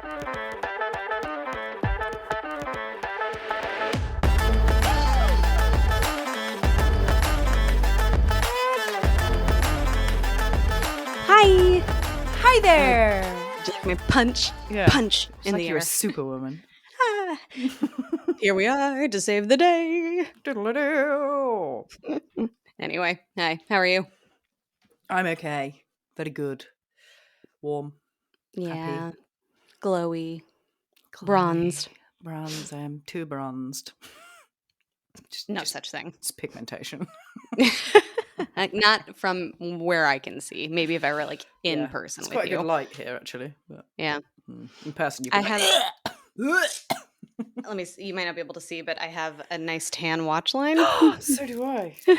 Hi. Hi there. Just like my punch in like the you're air. a superwoman. Here we are to save the day. Diddle-a-doo. Anyway, hi. How are you? I'm okay. Very good. Warm. Yeah. Happy. Glowy. Bronzed. Bronze. I'm too bronzed. No such thing. It's pigmentation. Not from where I can see. Maybe if I were like in Yeah. person It's with quite a you. good light here, actually. But, Yeah. in person, you I can have. Let me see. You might not be able to see, but I have a nice tan watch line. So do I. You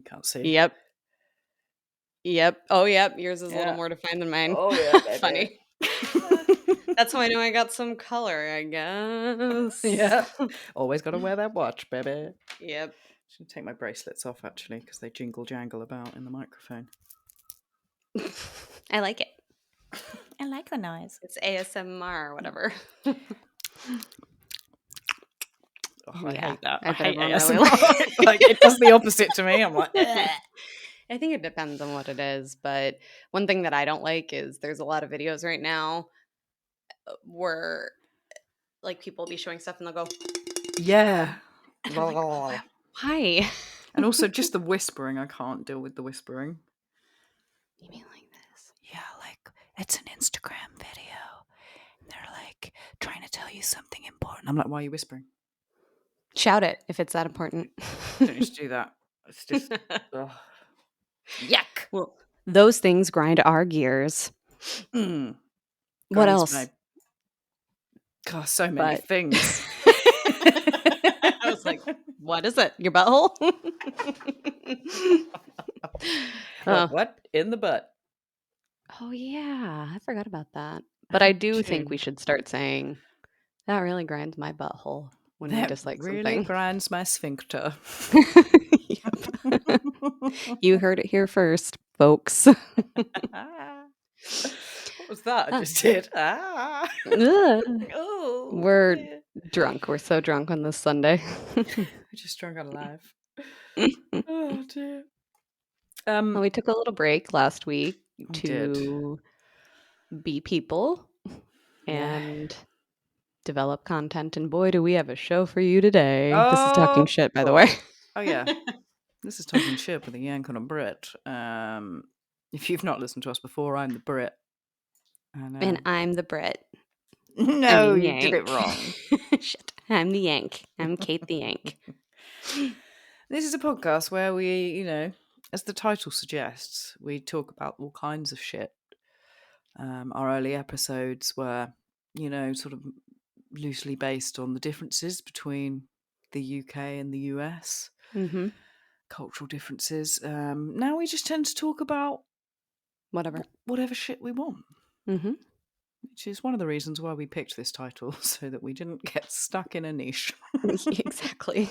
can't see. Yep. Oh, yep. Yours is a little Yeah. more defined than mine. Oh, yeah, baby. Funny. That's how I know I got some color, I guess. Yeah. Always got to wear that watch, baby. Yep. Should take my bracelets off, actually, because they jingle jangle about in the microphone. I like it. I like the noise. It's ASMR or whatever. I hate that. I bet hate everyone ASMR. really Like, it does the opposite to me. I'm like, I think it depends on what it is, but one thing that I don't like is there's a lot of videos right now where like people will be showing stuff and they'll go, yeah. and I'm like, why? And also just the whispering. I can't deal with the whispering. You mean like this? Yeah, like it's an Instagram video. And they're like trying to tell you something important. I'm like, why are you whispering? Shout it if it's that important. Don't just do that. It's just ugh. Yuck. Well, those things grind our gears. What What else? God, so many things. I was like, what is it? Your butthole? What in the butt? Oh, yeah. I forgot about that. But I do think we should start saying, that really grinds my butthole when we dislike really something. grinds my sphincter. You heard it here first, folks. What was that I just did? Oh, We're dear. drunk. We're so drunk on this Sunday. We're just drunk on live. Oh, dear. Well, we took a little break last week to be people and develop content. And boy, do we have a show for you today. This is talking shit, by the way. Oh, yeah. This is talking shit with a yank on a Brit. If you've not listened to us before, I'm the Brit. And I'm the Brit. No, you did it wrong. Shit. I'm the Yank. I'm Kate the Yank. This is a podcast where we, as the title suggests, we talk about all kinds of shit. Our early episodes were, sort of loosely based on the differences between the UK and the US. Mm-hmm. Cultural differences. Now we just tend to talk about whatever shit we want. Mm-hmm. Which is one of the reasons why we picked this title, so that we didn't get stuck in a niche. Exactly.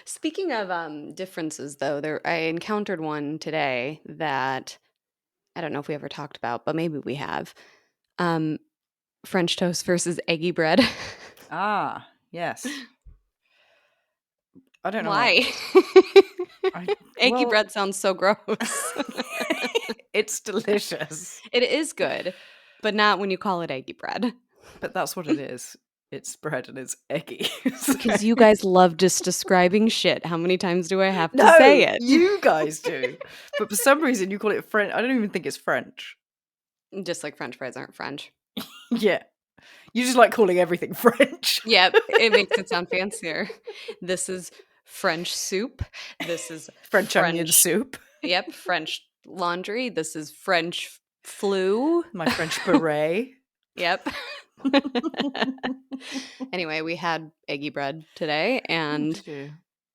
Speaking of differences, though, I encountered one today that I don't know if we ever talked about, but maybe we have. French toast versus eggy bread. Ah, yes. I don't know why. Eggy bread sounds so gross. It's delicious. It is good, but not when you call it eggy bread. But that's what it is. It's bread and it's eggy. Because you guys love just describing shit. How many times do I have to say it? You guys do. But for some reason you call it French. I don't even think it's French. Just like French fries aren't French. Yeah. You just like calling everything French. Yeah, it makes it sound fancier. This is French soup. This is French onion soup. Yep, French laundry. This is French flu. My French beret. Yep. Anyway, we had eggy bread today,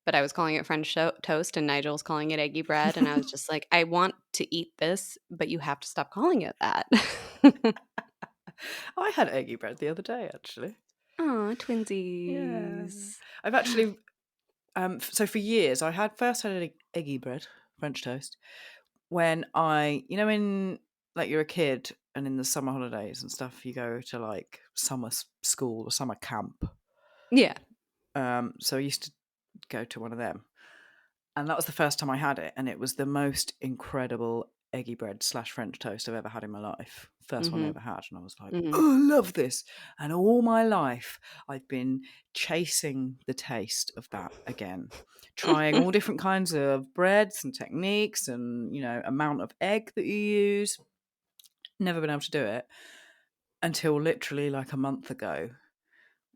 but I was calling it French toast, and Nigel's calling it eggy bread, and I was just like, I want to eat this, but you have to stop calling it that. I had eggy bread the other day, actually. Oh, twinsies. Yeah. I've actually, so for years, I first had eggy bread, French toast, when when like you're a kid and in the summer holidays and stuff, you go to like summer school or summer camp. Yeah. So I used to go to one of them, and that was the first time I had it, and it was the most incredible eggy bread / French toast I've ever had in my life. First one I Mhm. ever had, and I was like, Mhm. oh, I love this. And all my life, I've been chasing the taste of that again, trying all different kinds of breads and techniques, and amount of egg that you use. Never been able to do it until literally like a month ago,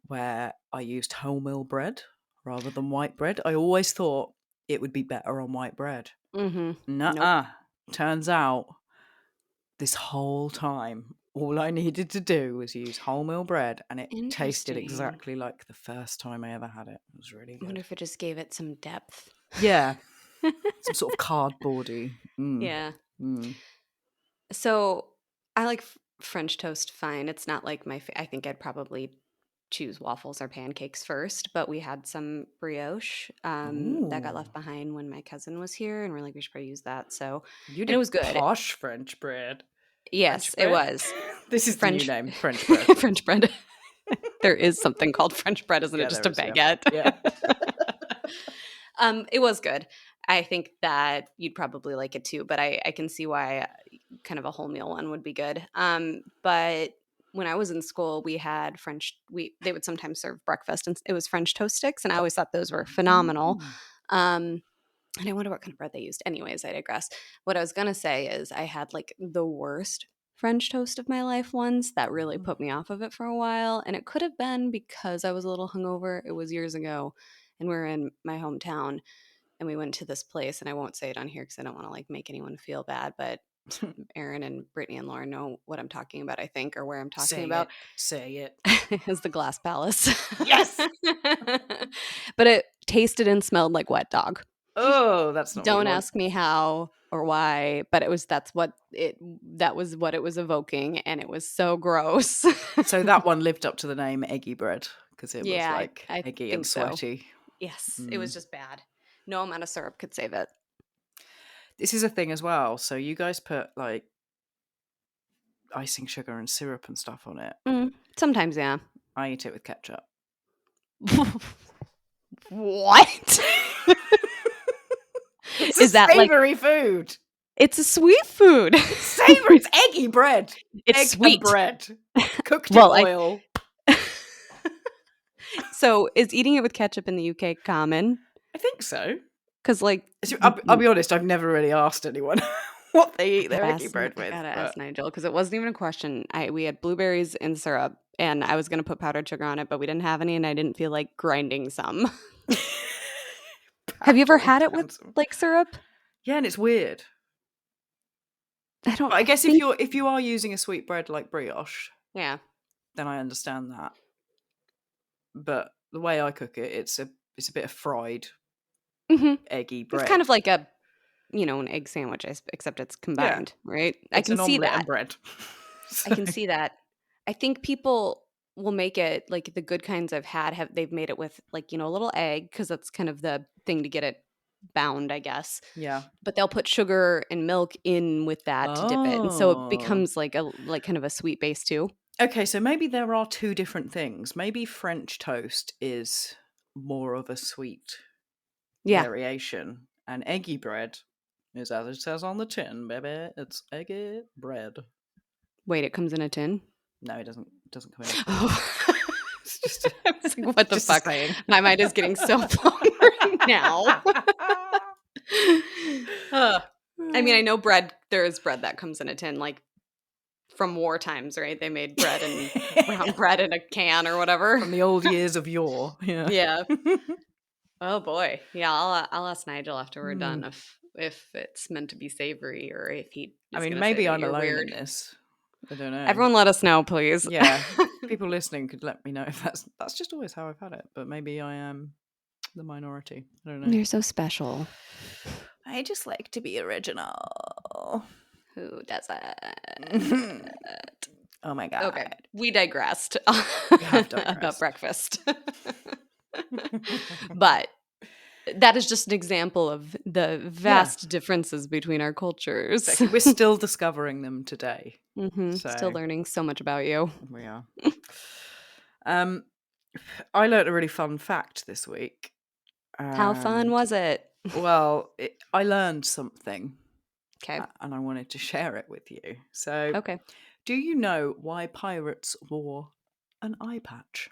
where I used wholemeal bread rather than white bread. I always thought it would be better on white bread. Mhm. Nope. Nuh-uh. Turns out this whole time, all I needed to do was use wholemeal bread, and it tasted Interesting. exactly like the first time I ever had it. It was really I wonder good. if it just gave it some depth. Yeah, some sort of cardboardy. Yeah. Mm. So I like French toast fine. It's not like I think I'd probably choose waffles or pancakes first, but we had some brioche that got Ooh. left behind when my cousin was here, and we're like, we should probably use that. So, You and it did was good. posh French bread. Yes, French it bread? was This is the new French name, French bread. French bread. There is something called French bread, isn't it? Yeah, Just there a is, yeah. baguette. Yeah. It was good. I think that you'd probably like it too, but I can see why kind of a wholemeal one would be good. But when I was in school, we had they would sometimes serve breakfast, and it was French toast sticks, and I always thought those were phenomenal. Mm. Um, and I wonder what kind of bread they used. Anyways, I digress. What I was gonna say is I had like the worst French toast of my life once that really put me off of it for a while, and it could have been because I was a little hungover. It was years ago, and we were in my hometown, and we went to this place, and I won't say it on here because I don't want to like make anyone feel bad, but Aaron and Brittany and Lauren know what I'm talking about, I think, or where I'm talking Say about. it. Say it. Is the Glass Palace. Yes! But it tasted and smelled like wet dog. Oh, that's not what you Don't want. ask me how or why, but that was what it was evoking, and it was so gross. So that one lived up to the name Eggy bread because it was Yeah, like I eggy and think so. sweaty. Yes, it was Mm. just bad. No amount of syrup could save it. This is a thing as well. So you guys put like icing sugar and syrup and stuff on it. Sometimes, yeah. I eat it with ketchup. What? It's Is a that like savoury food. it's a sweet food? It's savoury. It's eggy bread. It's Egg sweet. and bread cooked in Well, oil. So is eating it with ketchup in the UK common? I think so. Because like I'll be honest. I've never really asked anyone what they eat their eggy bread I with. gotta But ask Nigel because it wasn't even a question. We had blueberries in syrup, and I was gonna put powdered sugar on it, but we didn't have any, and I didn't feel like grinding some. Have you ever had it with like syrup? Yeah, and it's weird. I don't But I guess think. if you are using a sweet bread like brioche, Yeah. then I understand that. But the way I cook it, it's a bit of fried Hmm. eggy It's kind bread. of like an egg sandwich, except it's Yeah, combined, right? I it's can an see omelette that. and bread. I can see that. I think people will make it like the good kinds I've had they've made it with like, a little egg because that's kind of the thing to get it bound, I guess. Yeah. But they'll put sugar and milk in with that to dip it. And so it Oh. becomes like kind of a sweet base too. Okay, so maybe there are two different things. Maybe French toast is more of a sweet Yeah. variation, and eggy bread is as it says on the tin, baby. It's eggy bread. Wait, it comes in a tin? No, it doesn't come in a tin. Oh. It's just a, I was like, what the just a fuck? saying. My mind is getting so blown right now. I mean, I know there is bread that comes in a tin, like from war times, right? They made bread and brown bread in a can or whatever. From the old years of yore. Yeah. Yeah. Oh boy. Yeah, I'll ask Nigel after we're done if it's meant to be savory or if he I is mean, gonna say maybe that I'm you're alone in weird. this. I don't know. Everyone let us know, please. Yeah. People listening could let me know if that's just always how I've had it. But maybe I am the minority. I don't know. You're so special. I just like to be original. Who does it? Oh my god. Okay, we digressed We have digressed. about breakfast. But That is just an example of the Yeah, vast differences between our cultures. exactly. We're still discovering them today. Still So learning so much about you. we are. Um, I learnt a really fun fact this week. How fun And was it? well, I learned something Okay. and I wanted to share it with you. So, Okay. do you know why pirates wore an eye patch?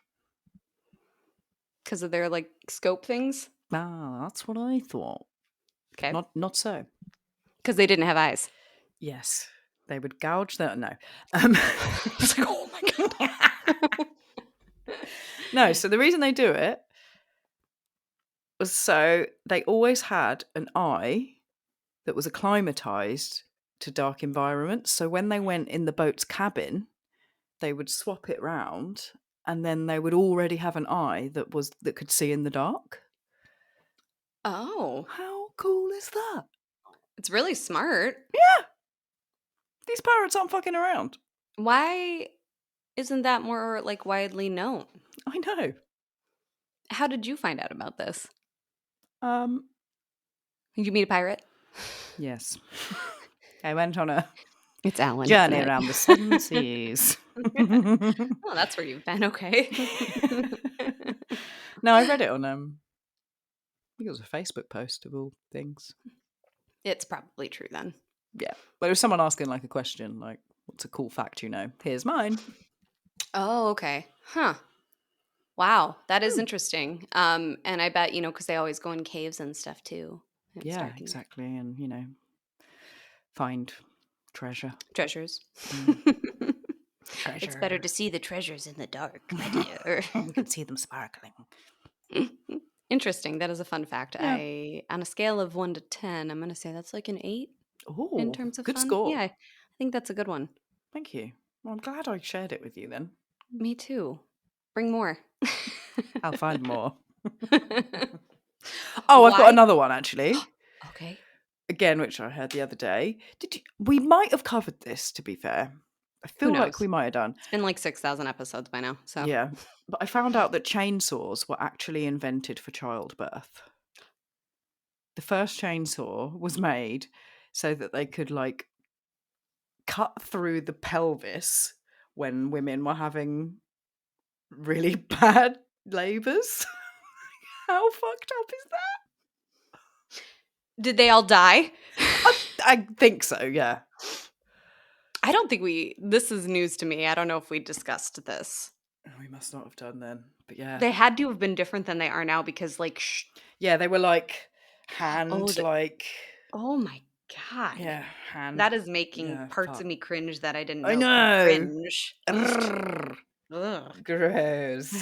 Because of their like scope things. Ah, that's what I thought. But Okay. not so. Because they didn't have eyes. Yes, they would gouge their no. Um, It's like, oh my god. no, so the reason they do it was so they always had an eye that was acclimatized to dark environments. So when they went in the boat's cabin, they would swap it round, and then they would already have an eye that could see in the dark. Oh, How cool is that? it's really smart. Yeah, these pirates aren't fucking around. Why isn't that more like widely known? I know. How did you find out about this? Um, Did you meet a pirate? yes, I went on a It's Alan, isn't journey it? around the seven seas. Oh, that's where you've been. Okay. No, I read it on I think it was a Facebook post of all things. It's probably true then. Yeah, but it was someone asking like a question, like, "What's a cool fact you know?" Here's mine. Oh, okay. Huh. Wow, that is Hmm. interesting. And I bet, because they always go in caves and stuff too. And it's Yeah, dark in there. exactly, and find treasure. Treasures. Mm. It's better Treasure. to see the treasures in the dark, my dear. You can see them sparkling. Interesting. That is a fun fact. Yeah. On a scale of 1 to 10, I'm going to say that's like an 8 in Oh, terms of good fun. Yeah, score. I think that's a good one. Thank you. Well, I'm glad I shared it with you then. Me too. Bring more. I'll find more. Oh, I've got Why? another one actually. Okay. Again, which I heard the other day. We might have covered this, to be fair. I Who feel like we knows? might have done. It's been like 6,000 episodes by now. So, Yeah. But I found out that chainsaws were actually invented for childbirth. The first chainsaw was made so that they could like cut through the pelvis when women were having really bad labours. How fucked up is that? did they all die? I think so, yeah. I don't think this is news to me. I don't know if we discussed this. We must not have done then. But yeah. They had to have been different than they are now because, like, Yeah, they were like oh, hand, like, oh my God. yeah, hand. That is making Yeah, parts fuck. of me cringe that I didn't I know could know. cringe. Oof. Urgh, Ugh. gross.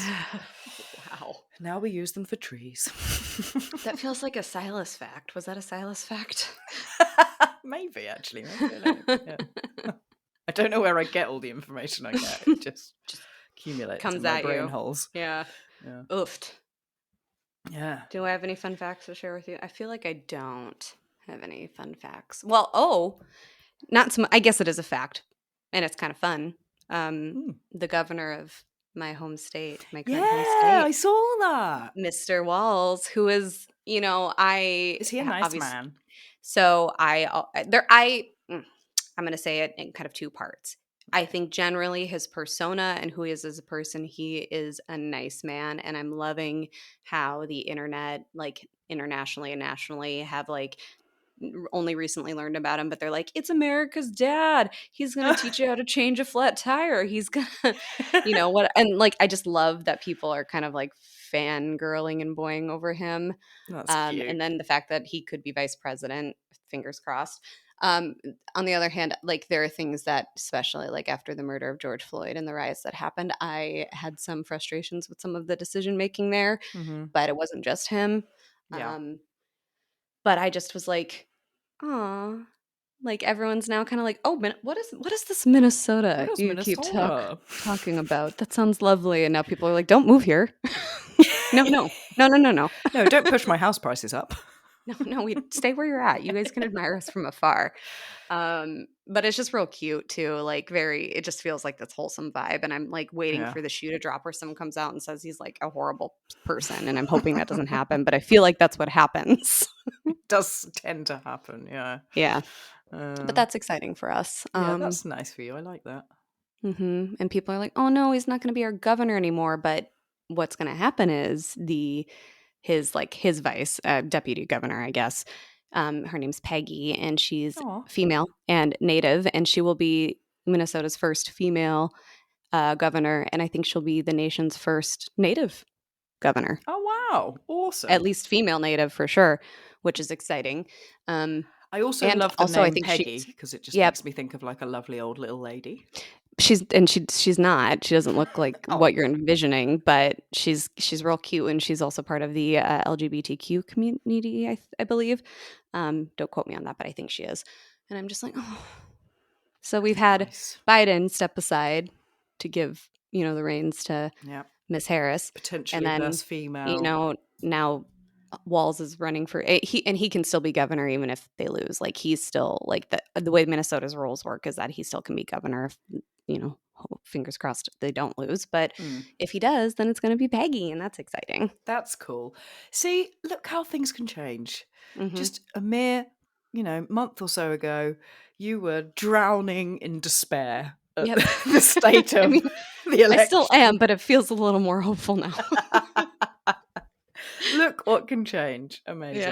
Wow. Now we use them for trees. That feels like a Silas fact. Was that a Silas fact? Maybe, actually. Maybe I know. Yeah. I don't know where I get all the information I get. It just accumulates Comes in my at brain you. holes. Yeah. Yeah. Oofed. Yeah. Do I have any fun facts to share with you? I feel like I don't have any fun facts. Well, not so I guess it is a fact, and it's kind of fun. Hmm. The governor of my home state, my Yeah, current home I state, saw that. Mr. Walls, who is, Is he a nice obviously. man? So I'm going to say it in kind of two parts. I Okay. think generally his persona and who he is as a person, he is a nice man, and I'm loving how the internet, like internationally and nationally, have like only recently learned about him, but they're like, it's America's dad. He's going to teach you how to change a flat tire. He's going to, what? And like, I just love that people are kind of like fangirling and boying over him. That's cute. And then the fact that he could be vice president, fingers crossed. Um, on the other hand, like there are things that, especially like after the murder of George Floyd and the riots that happened, I had some frustrations with some of the decision making there, Mm-hmm. but it wasn't just him. Yeah. But I just was like, "Aw." Like, everyone's now kinda like, "Oh, what is this What Minnesota is you keep Minnesota? talking about? That sounds lovely." And now people are like, "Don't move here." No, no. No, no, no, no. No, don't push my house prices up. No, we stay where you're at. You guys can admire us from afar. But it's just real cute too. Like it just feels like this wholesome vibe. And I'm like waiting Yeah. for the shoe to drop where someone comes out and says he's like a horrible person. And I'm hoping that doesn't happen. But I feel like that's what happens. It does tend to happen, yeah. Yeah. But Uh, that's exciting for us. yeah, that's nice for you. I like that. And people are like, "Oh no, he's not going to be our governor anymore." But what's going to happen is his vice deputy governor, I guess. Her name's Peggy, and she's Oh, female and native, and she will be Minnesota's first female governor, and I think she'll be the nation's first native governor, oh wow, at awesome. least female native for sure, which is exciting. Um, I also and love the also, I name think Peggy because it just yep, makes me think of like a lovely old little lady. she's not. She doesn't look like Oh, what you're envisioning, but she's real cute, and she's also part of the LGBTQ community, I believe. Don't quote me on that, but I think she is. And I'm just like, oh. So we've had nice. Biden step aside to give the reins to Yeah, Miss Harris, and potentially then first female. now Walls is running for he can still be governor even if they lose. Like he's still like the way Minnesota's rules work is that he still can be governor if fingers crossed they don't lose. But Mm, if he does, then it's going to be Peggy, and that's exciting. that's cool. See, look how things can change. Hmm. Just a mere, month or so ago, you were drowning in despair at Yep. the state I of mean, the I still election. am, but it feels a little more hopeful now. Look what can change. Yeah. Amazing.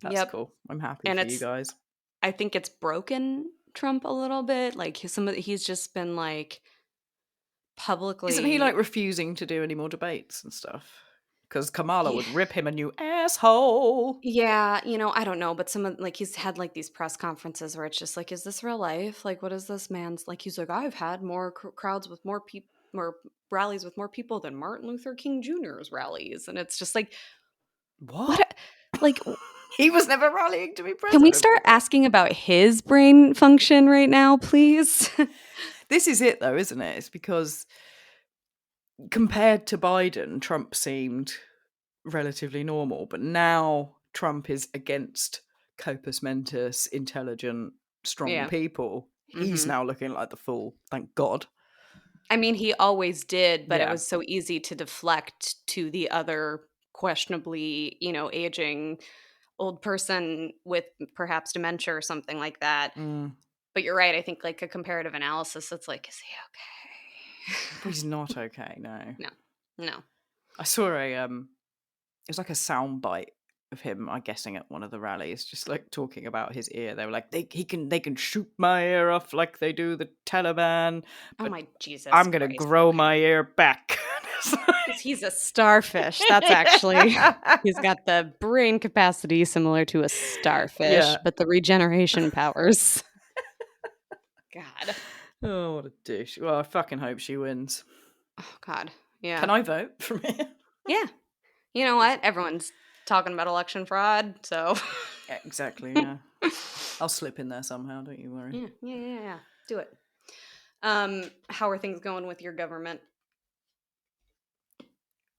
That's Yep. cool. I'm happy And for you guys. I think it's broken Trump a little bit. Like he's just been like Isn't he like publicly. refusing to do any more debates and stuff? Because Kamala would rip him a new asshole. Yeah, I don't know, but some of like he's had like these press conferences where it's just like, is this real life? Like, what is this man's like? He's like, I've had more crowds with more people, more rallies with more people than Martin Luther King Jr.'s rallies, and it's just like, what? What? Like, He was never rallying to be can we president. start asking about his brain function right now, please? This is it, though, isn't it? It's because compared to Biden, Trump seemed relatively normal, but now Trump is against corpus mentis, intelligent, strong Yeah. people. He's Hmm. now looking like the fool. Thank God. I mean, he always did, but it Yeah. was so easy to deflect to the other questionably, aging old person with perhaps dementia or something like that. Mm. But you're right. I think like a comparative analysis, it's like, is he But he's not okay. No. okay? No, no. I saw it was like a sound bite of him, I'm guessing, at one of the rallies, just like talking about his ear. They were like, they can shoot my ear off like they do the Taliban, Oh but my Jesus I'm gonna Christ. grow Okay. my ear back. Because he's a starfish. That's actually, he's got the brain capacity similar to a starfish, Yeah. but the regeneration powers. God. Oh, what a douche. Well, I fucking hope she wins. Oh, God. Yeah. Can I vote from here? Yeah. You know what? Everyone's talking about election fraud, so. Yeah, exactly, yeah. I'll slip in there somehow, don't you worry. Yeah. Do it. How are things going with your government?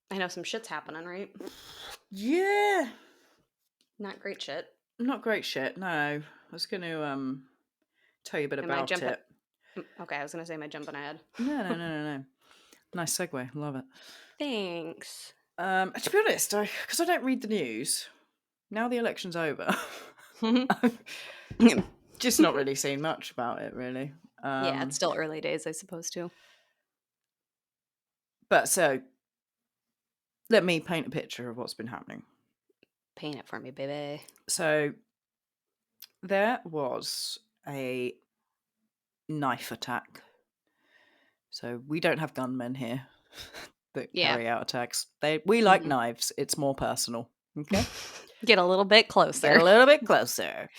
I know some shit's happening, right? Yeah. Not great shit. Not great shit, no. I was gonna tell you a bit Am I about jumping? it. Okay, I was gonna say, am I jumping ahead? No. Nice segue. Love it. Thanks. To be honest, because I don't read the news, now the election's over, I've just not really seen much about it, really. Yeah, it's still early days, I suppose, too. But so, let me paint a picture of what's been happening. Paint it for me, baby. So, there was a knife attack. So, we don't have gunmen here that Yeah. carry out attacks. We like Mm-mm. knives. It's more personal. Okay? Get a little bit closer. Get a little bit closer.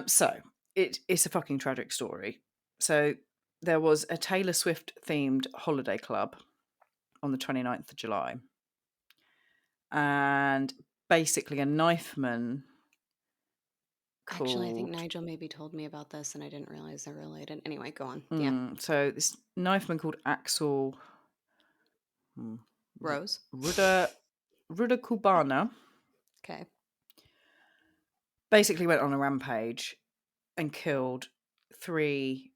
So it's a fucking tragic story. So there was a Taylor Swift themed holiday club on the 29th of July. And basically a knifeman Actually, I think called Nigel maybe told me about this, and I didn't realize they're related. Anyway, go on. Yeah. so this knifeman called Axel Rose. Ruda Cubana Okay. basically went on a rampage and killed 3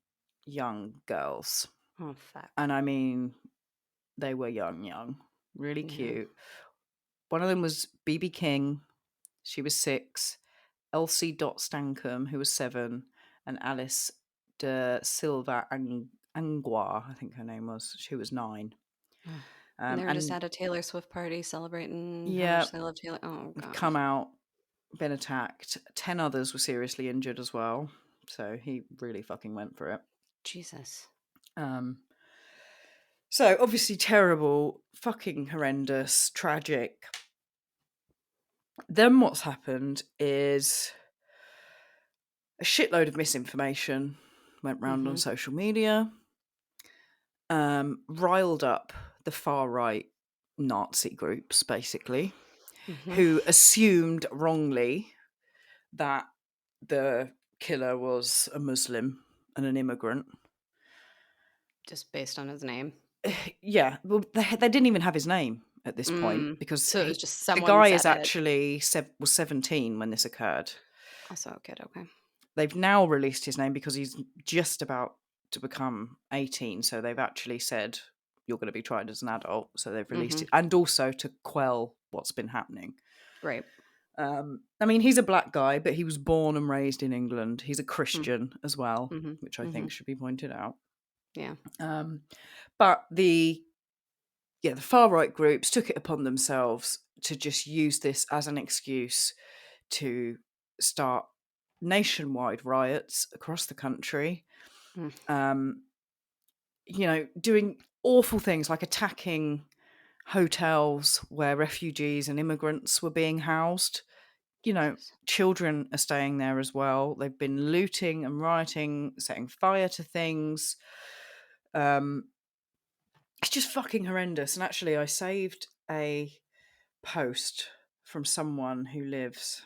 young girls. Oh, fuck. And I mean, they were young, really Yeah. cute. One of them was BB King. She was 6. Elsie Dot Stankham, who was 7, and Alice de Silva Angua, I think her name was. She was 9. Oh. And they were just And at a Taylor Swift party celebrating how yeah, much they love Taylor. Oh, God. come out, been attacked. 10 others were seriously injured as well. So he really fucking went for it. Jesus. Um, so obviously terrible, fucking horrendous, tragic. Then what's happened is a shitload of misinformation went round on Mm-hmm. social media, riled up the far right Nazi groups, basically, Mm-hmm. who assumed wrongly that the killer was a Muslim and an immigrant. Just based on his name. Yeah, well, they didn't even have his name at this point Mm. because So it was just the someone guy is said it. actually was 17 when this occurred. Also a kid. Okay. They've now released his name because he's just about to become 18. So they've actually said, you're going to be tried as an adult. So they've released Mm-hmm. it. And also to quell what's been happening. Right. I mean, he's a black guy, but he was born and raised in England. He's a Mm. Christian as well, Mm-hmm. which I Mm-hmm. think should be pointed out. Yeah. But the far right groups took it upon themselves to just use this as an excuse to start nationwide riots across the country. Mm. Doing awful things like attacking hotels where refugees and immigrants were being housed. Jeez. Children are staying there as well. They've been looting and rioting, setting fire to things. It's just fucking horrendous. And actually, I saved a post from someone who lives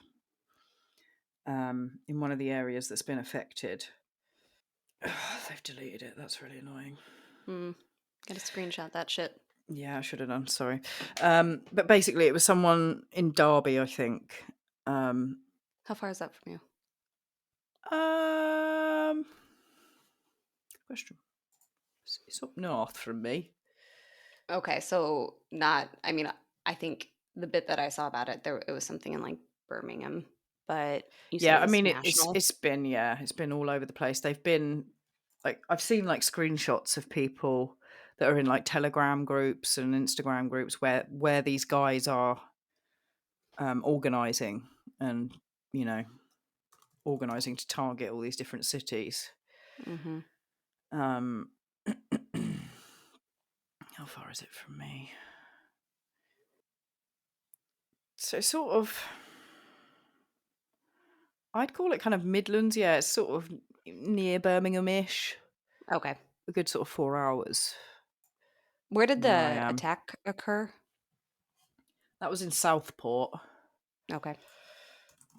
in one of the areas that's been affected. They've deleted it. That's really annoying. Mm. Gotta screenshot that shit. Yeah, I should have done. Sorry. But basically, it was someone in Derby, I think. How far is that from you? Um, Question. It's up north from me. Okay, so not. I mean, I think the bit that I saw about it, it was something in like Birmingham, but you said Yeah, it I was mean national. it's been all over the place. They've been like I've seen like screenshots of people that are in like Telegram groups and Instagram groups where these guys are organizing and you know organizing to target all these different cities. Mm-hmm. Um, how far is it from me? So sort of, I'd call it kind of Midlands. Yeah, it's sort of near Birmingham-ish. Okay. A good sort of 4 hours Where did from where I the am. attack occur? That was in Southport, Okay.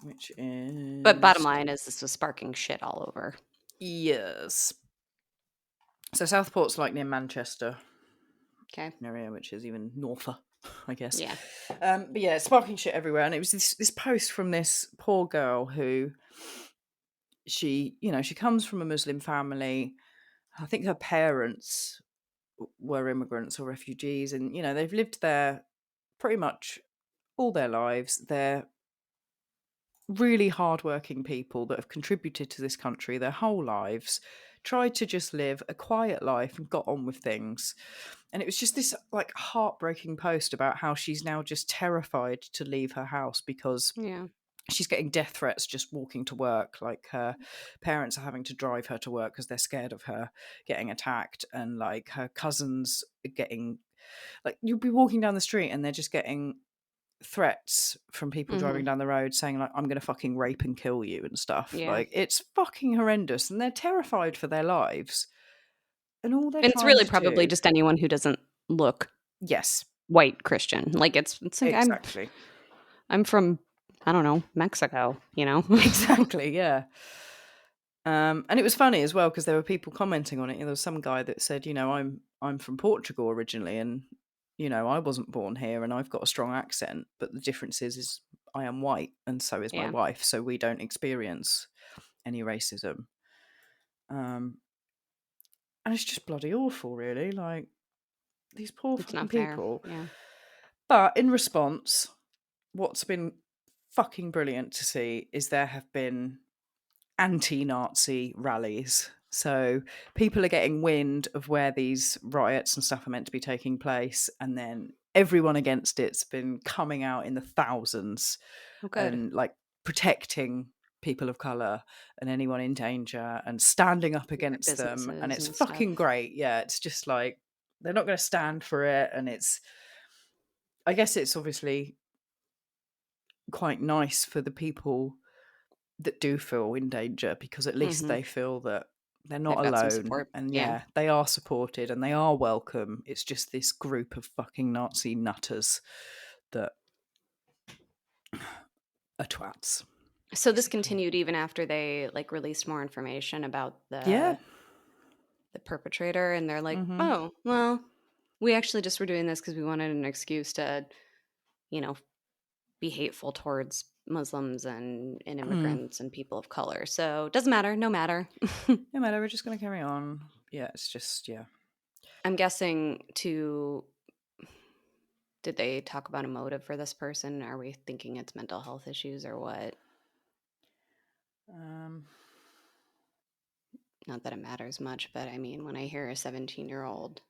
which But bottom is line is this was sparking shit all over. yes. So Southport's like near Manchester Okay. area, which is even norther, I guess. Yeah. But yeah, sparking shit everywhere, and it was this post from this poor girl who she comes from a Muslim family. I think her parents were immigrants or refugees, and they've lived there pretty much all their lives. They're really hardworking people that have contributed to this country their whole lives, tried to just live a quiet life and got on with things. And it was just this like heartbreaking post about how she's now just terrified to leave her house because Yeah. she's getting death threats just walking to work. Like her parents are having to drive her to work because they're scared of her getting attacked, and like her cousins are getting like you'll be walking down the street and they're just getting threats from people Mm-hmm. driving down the road saying like I'm going to fucking rape and kill you and stuff. Yeah. Like it's fucking horrendous, and they're terrified for their lives, and all they're And it's trying really to probably do. just anyone who doesn't look Yes, white Christian. Like it's like exactly. I'm from I don't know, Mexico, you know? Exactly, yeah. And it was funny as well because there were people commenting on it. There was some guy that said, I'm from Portugal originally, and I wasn't born here, and I've got a strong accent, but the difference is I am white and so is my Yeah. wife, so we don't experience any racism. And it's just bloody awful, really. Like, these poor It's fucking not fair. people. Yeah. But in response, what's been fucking brilliant to see is there have been anti-Nazi rallies. So people are getting wind of where these riots and stuff are meant to be taking place, and then everyone against it's been coming out in the thousands Oh, good. and like protecting people of color and anyone in danger and standing up Their against them, and businesses it's and stuff. fucking great. Yeah, it's just like they're not going to stand for it, and it's, I guess it's obviously quite nice for the people that do feel in danger, because at least Hmm. they feel that they're not They've got some alone, support. and Yeah. yeah, they are supported and they are welcome. It's just this group of fucking Nazi nutters that are twats, So this basically. continued even after they like released more information about Yeah. the perpetrator, and they're like, Mm-hmm. "Oh, well, we actually just were doing this because we wanted an excuse to, you know, be hateful towards Muslims and Mm. immigrants and people of color. So it doesn't matter, no matter." No matter, we're just going to carry on. Yeah, it's just, yeah. I'm guessing to did they talk about a motive for this person? Are we thinking it's mental health issues or what? Um, Not that it matters much, but I mean, when I hear a 17-year-old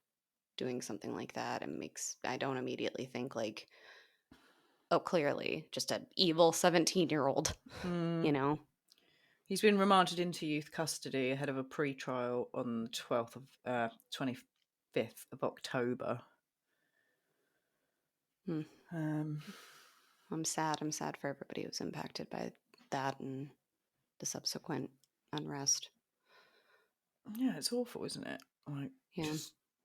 doing something like that, I don't immediately think like, oh, clearly just an evil 17-year-old, mm, you know? he's been remanded into youth custody ahead of a pre-trial on the 25th of October. Hmm. Um, I'm sad. I'm sad for everybody who was impacted by that and the subsequent unrest. yeah, it's awful, isn't it? Like, Yeah.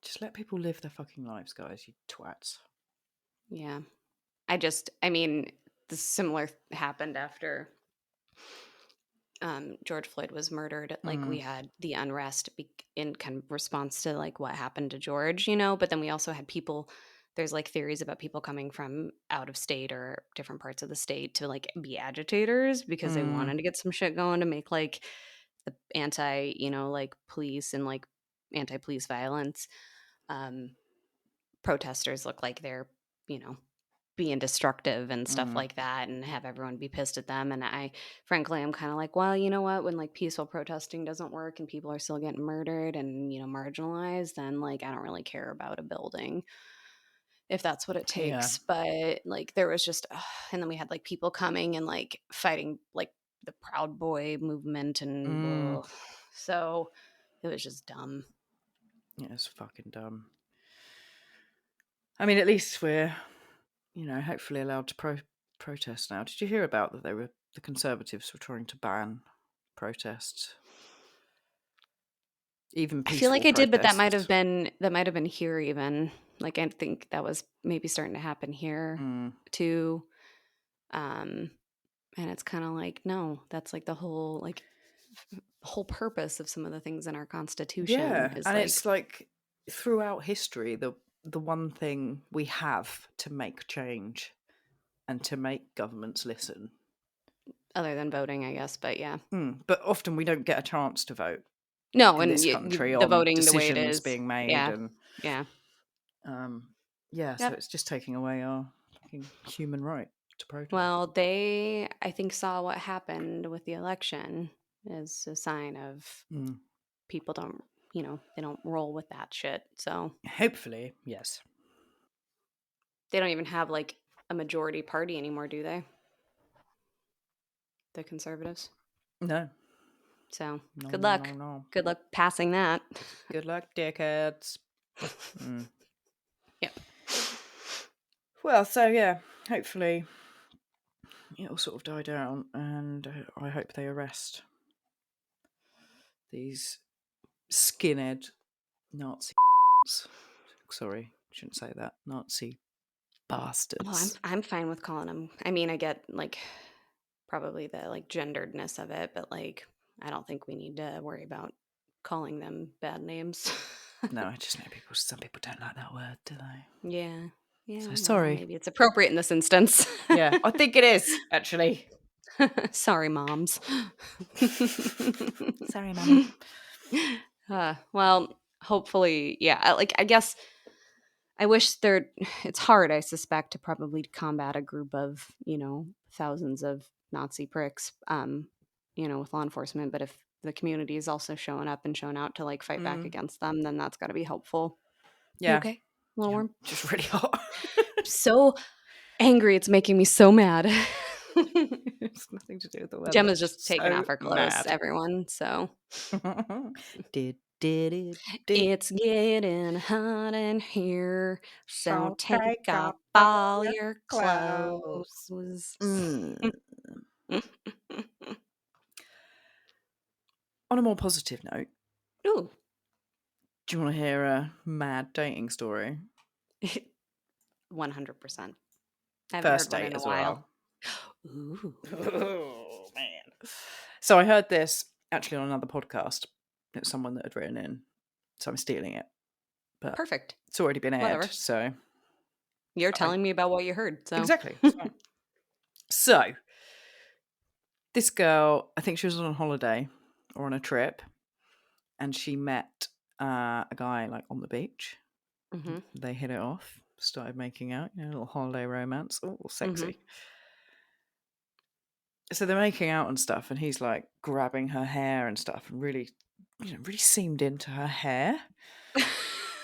just let people live their fucking lives, guys, you twats. Yeah. I mean, the similar happened after George Floyd was murdered. Like Mm, we had the unrest in kind of response to like what happened to George, you know. But then we also had people. There's like theories about people coming from out of state or different parts of the state to like be agitators because they mm, wanted to get some shit going to make like the anti, like police and like anti police violence um, protesters look like they're, you know, being destructive and stuff mm. like that and have everyone be pissed at them. And I, frankly, I'm kind of like, well, you know what? When like peaceful protesting doesn't work and people are still getting murdered and, marginalized, then like I don't really care about a building if that's what it Yeah. takes. But like there was just, and then we had like people coming and like fighting like the Proud Boy movement and Mm. ugh. So it was just dumb. Yeah, it's fucking dumb. I mean, at least we're, hopefully allowed to protest now. Did you hear about that? The Conservatives were trying to ban protests, even I feel like peaceful I did, but protests. that might have been here even. Like I think that was maybe starting to happen here Mm. too. Um and it's kind of like no, that's like the whole purpose of some of the things in our constitution Yeah, is and like it's like throughout history, the one thing we have to make change and to make governments listen. other than voting, I guess, but yeah. But often we don't get a chance to vote No, in and this country the on voting the way it decisions is. being made, Yeah. and Yeah. yeah, so Yep. it's just taking away our fucking human right to protest. Well, they I think saw what happened with the election as a sign of Mm. people don't, they don't roll with that shit. So Hopefully, yes. they don't even have like a majority party anymore, do they? The conservatives. No, So no, good no, no, luck. no. Good luck passing that. Good luck, dickheads. Mm. Yep. Well, so yeah, hopefully it'll sort of die down, and I hope they arrest these skinhead Nazi. Sorry, shouldn't say that. Nazi Well, bastards. I'm fine with calling them. I mean, I get like probably the like genderedness of it, but like I don't think we need to worry about calling them bad names. No, I just know some people don't like that word, do they? Yeah. Yeah, So well, sorry. maybe it's appropriate in this instance. Yeah, I think it is, actually. Sorry, moms. Sorry, Mummy. Well, hopefully, yeah. I guess I wish there. It's hard, I suspect, to probably combat a group of thousands of Nazi pricks, with law enforcement. But if the community is also showing up and showing out to like fight back Mm, against them, then that's got to be helpful. You yeah. okay? A little Yeah, warm? just really hot. So angry, it's making me so mad. It's nothing to do with the weather. Gemma's It's just just taking so off her clothes, mad. everyone. So did it did it's getting hot in here. So so take take off off all all your your clothes. clothes. Mm. On a more positive note, Ooh. do you want to hear a mad dating story? 100%. I haven't heard First one date in a as while. well. Ooh. Oh man. So I heard this actually on another podcast. It was someone that had written in. So I'm stealing it. But Perfect. it's already been aired, Whatever. so You're I telling me about what you heard, so. exactly. It's fine. So this girl, I think she was on a holiday or on a trip, and she met a guy like on the beach. Mm-hmm. They hit it off, started making out, a little holiday romance. Oh, Mm-hmm. sexy. So they're making out and stuff, and he's like grabbing her hair and stuff, and really, really seamed into her hair.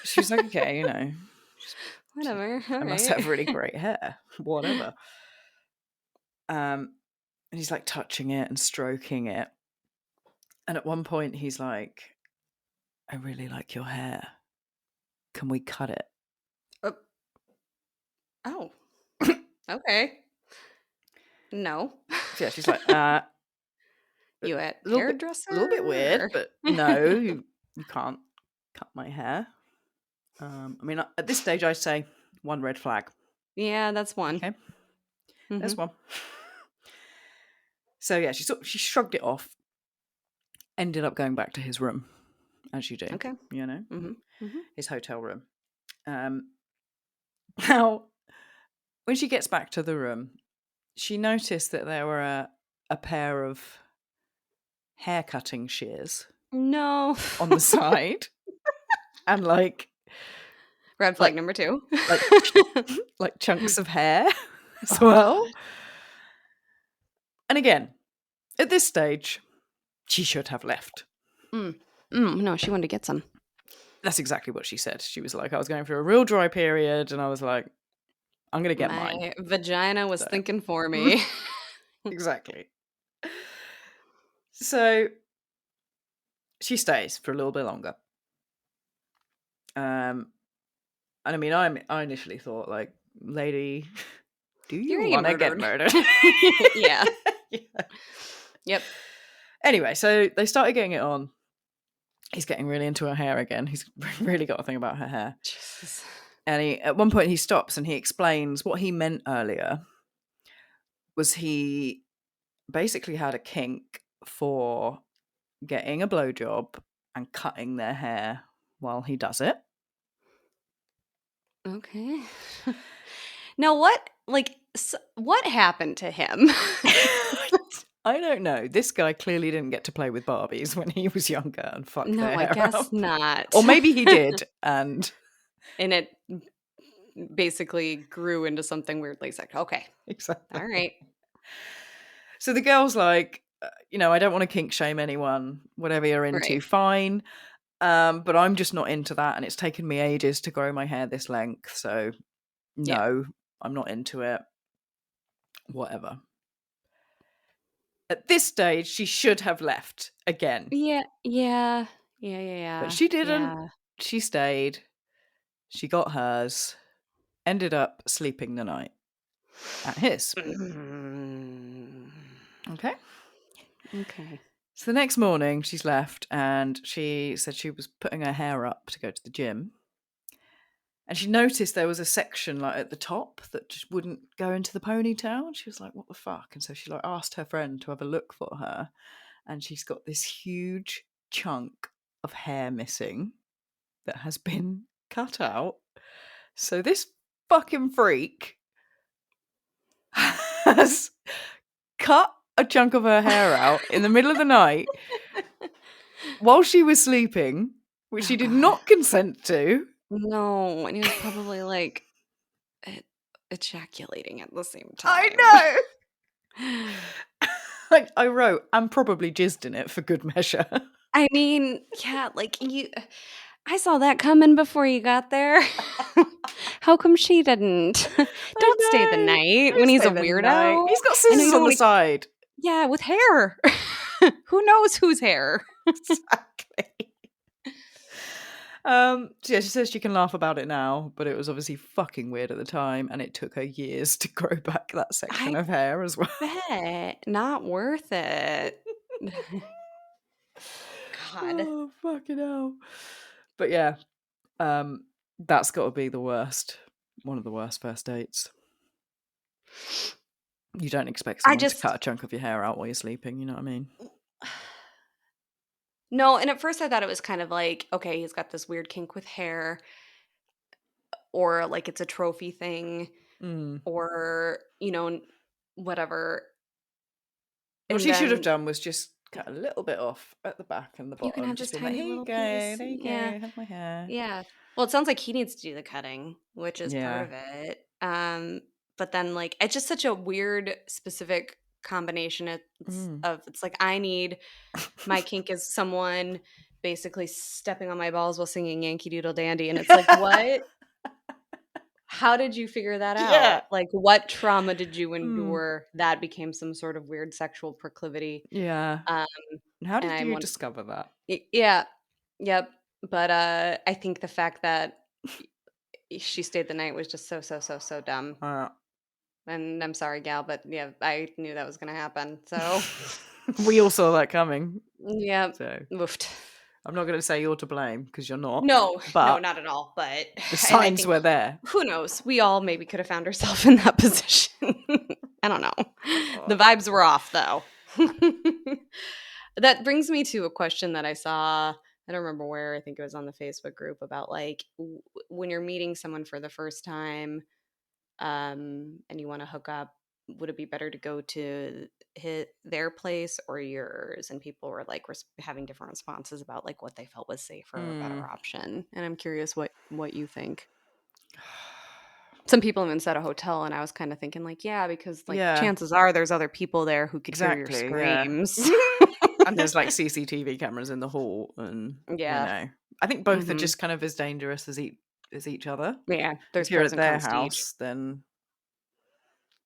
She was like, okay, Whatever. All I must right. have really great hair, whatever. And he's like touching it and stroking it. And at one point, he's like, I really like your hair. Can we cut it? Uh, oh, okay. No. So yeah, she's like, You a a little bit weird, hairdresser? but no, you can't cut my hair. I mean, at this stage, I say one red flag. Yeah, that's one. Okay, Mm-hmm. there's one. So yeah, she shrugged it off. Ended up going back to his room, as you do. Okay. Mm-hmm. Mm-hmm. His hotel room. Um, now, when she gets back to the room, she noticed that there were a pair of hair cutting shears No. on the side, and like Red flag like number 2. like like chunks of hair as well. And again, at this stage, she should have left. No, she wanted to get some. That's exactly what she said. She was like, I was going through a real dry period, and I was like, I'm going to get mine. My vagina was So, thinking for me. exactly. So she stays for a little bit longer. And I mean, I initially thought, like, lady, do You're you gonna get want to get murdered. murdered? Yeah. Yeah. Yep. Anyway, so they started getting it on. He's getting really into her hair again. He's really got a thing about her hair. Jesus. And at one point he stops and he explains what he meant earlier was he basically had a kink for getting a blowjob and cutting their hair while he does it. Okay. Now what happened to him? I don't know. This guy clearly didn't get to play with Barbies when he was younger and fuck No, their I hair guess up. not. Or maybe he did, and And it basically grew into something weirdly sick. Okay. exactly. All right. So the girl's like, I don't want to kink shame anyone. Whatever you're into, Right. fine. But I'm just not into that, and it's taken me ages to grow my hair this length. So Yeah. no, I'm not into it. Whatever. At this stage, she should have left again, Yeah. Yeah. Yeah. but Yeah. she didn't. Yeah. She stayed. She got hers. Ended up sleeping the night at his. Mm. Okay. Okay. So the next morning, she's left, and she said she was putting her hair up to go to the gym. And she noticed there was a section like at the top that just wouldn't go into the ponytail. And she was like, what the fuck? And so she like asked her friend to have a look for her. And she's got this huge chunk of hair missing that has been cut out. So this fucking freak has cut a chunk of her hair out in the middle of the night while she was sleeping, which Oh she did god. not consent to. No, and he was probably like e ejaculating at the same I time. know. Like I wrote, and probably jizzed in it for good measure. I mean, yeah, like, I saw that coming before you got there. How come she didn't? I Don't stay the know. night when Don't he's a stay the night. weirdo. He's got I know you scissors don't on the wanna. side. Yeah, with hair. Who knows whose hair? Exactly. So yeah, she says she can laugh about it now, but it was obviously fucking weird at the time, and it took her years to grow back that section I of hair as well. bet. Not worth it. God. Oh fucking hell! But yeah, that's got to be the worst. One of the worst first dates. You don't expect I someone to cut just a chunk of your hair out while you're sleeping. You know what I mean? No, and at first I thought it was kind of like, okay, he's got this weird kink with hair, or like it's a trophy thing, Mm. or, whatever. What And she should have then done was just cut a little bit off at the back and the you can bottom, have this just being like, tiny "Here you little go, piece. there you Yeah. go, have my hair." Yeah. Well, it sounds like he needs to do the cutting, which is part Yeah. of it. But then like it's just such a weird specific combination Mm. of it's like I need my kink is someone basically stepping on my balls while singing Yankee Doodle Dandy. And it's like, what? How did you figure that Yeah. out? Like, what trauma did you Mm. endure that became some sort of weird sexual proclivity? Yeah. Um, How and did I'm you one discover that? yeah, yep. But I think the fact that she stayed the night was just so, so, so, so dumb. Uh, And I'm sorry, gal, but yeah, I knew that was gonna happen. So we all saw that coming, yeah, so oofed. I'm not gonna say you're to blame because you're not, No, no, but not at all. But the and I signs think were there. who knows? We all maybe could have found ourselves in that position. I don't know. The God. vibes were off though. That brings me to a question that I saw. I don't remember where. I think it was on the Facebook group about like when you're meeting someone for the first time, and you want to hook up, would it be better to go to hit their place or yours? And people were like having different responses about like what they felt was safer or Mm. better option. And I'm curious what you think. Some people even said a hotel, and I was kind of thinking like, yeah, because like Yeah, chances are there's other people there who could hear your exactly, yeah. screams. And there's, like, CCTV cameras in the hall and, Yeah. I think both are Mhm. just kind of as dangerous as each other. Yeah, If there's you're pros at and their cons to each. house, then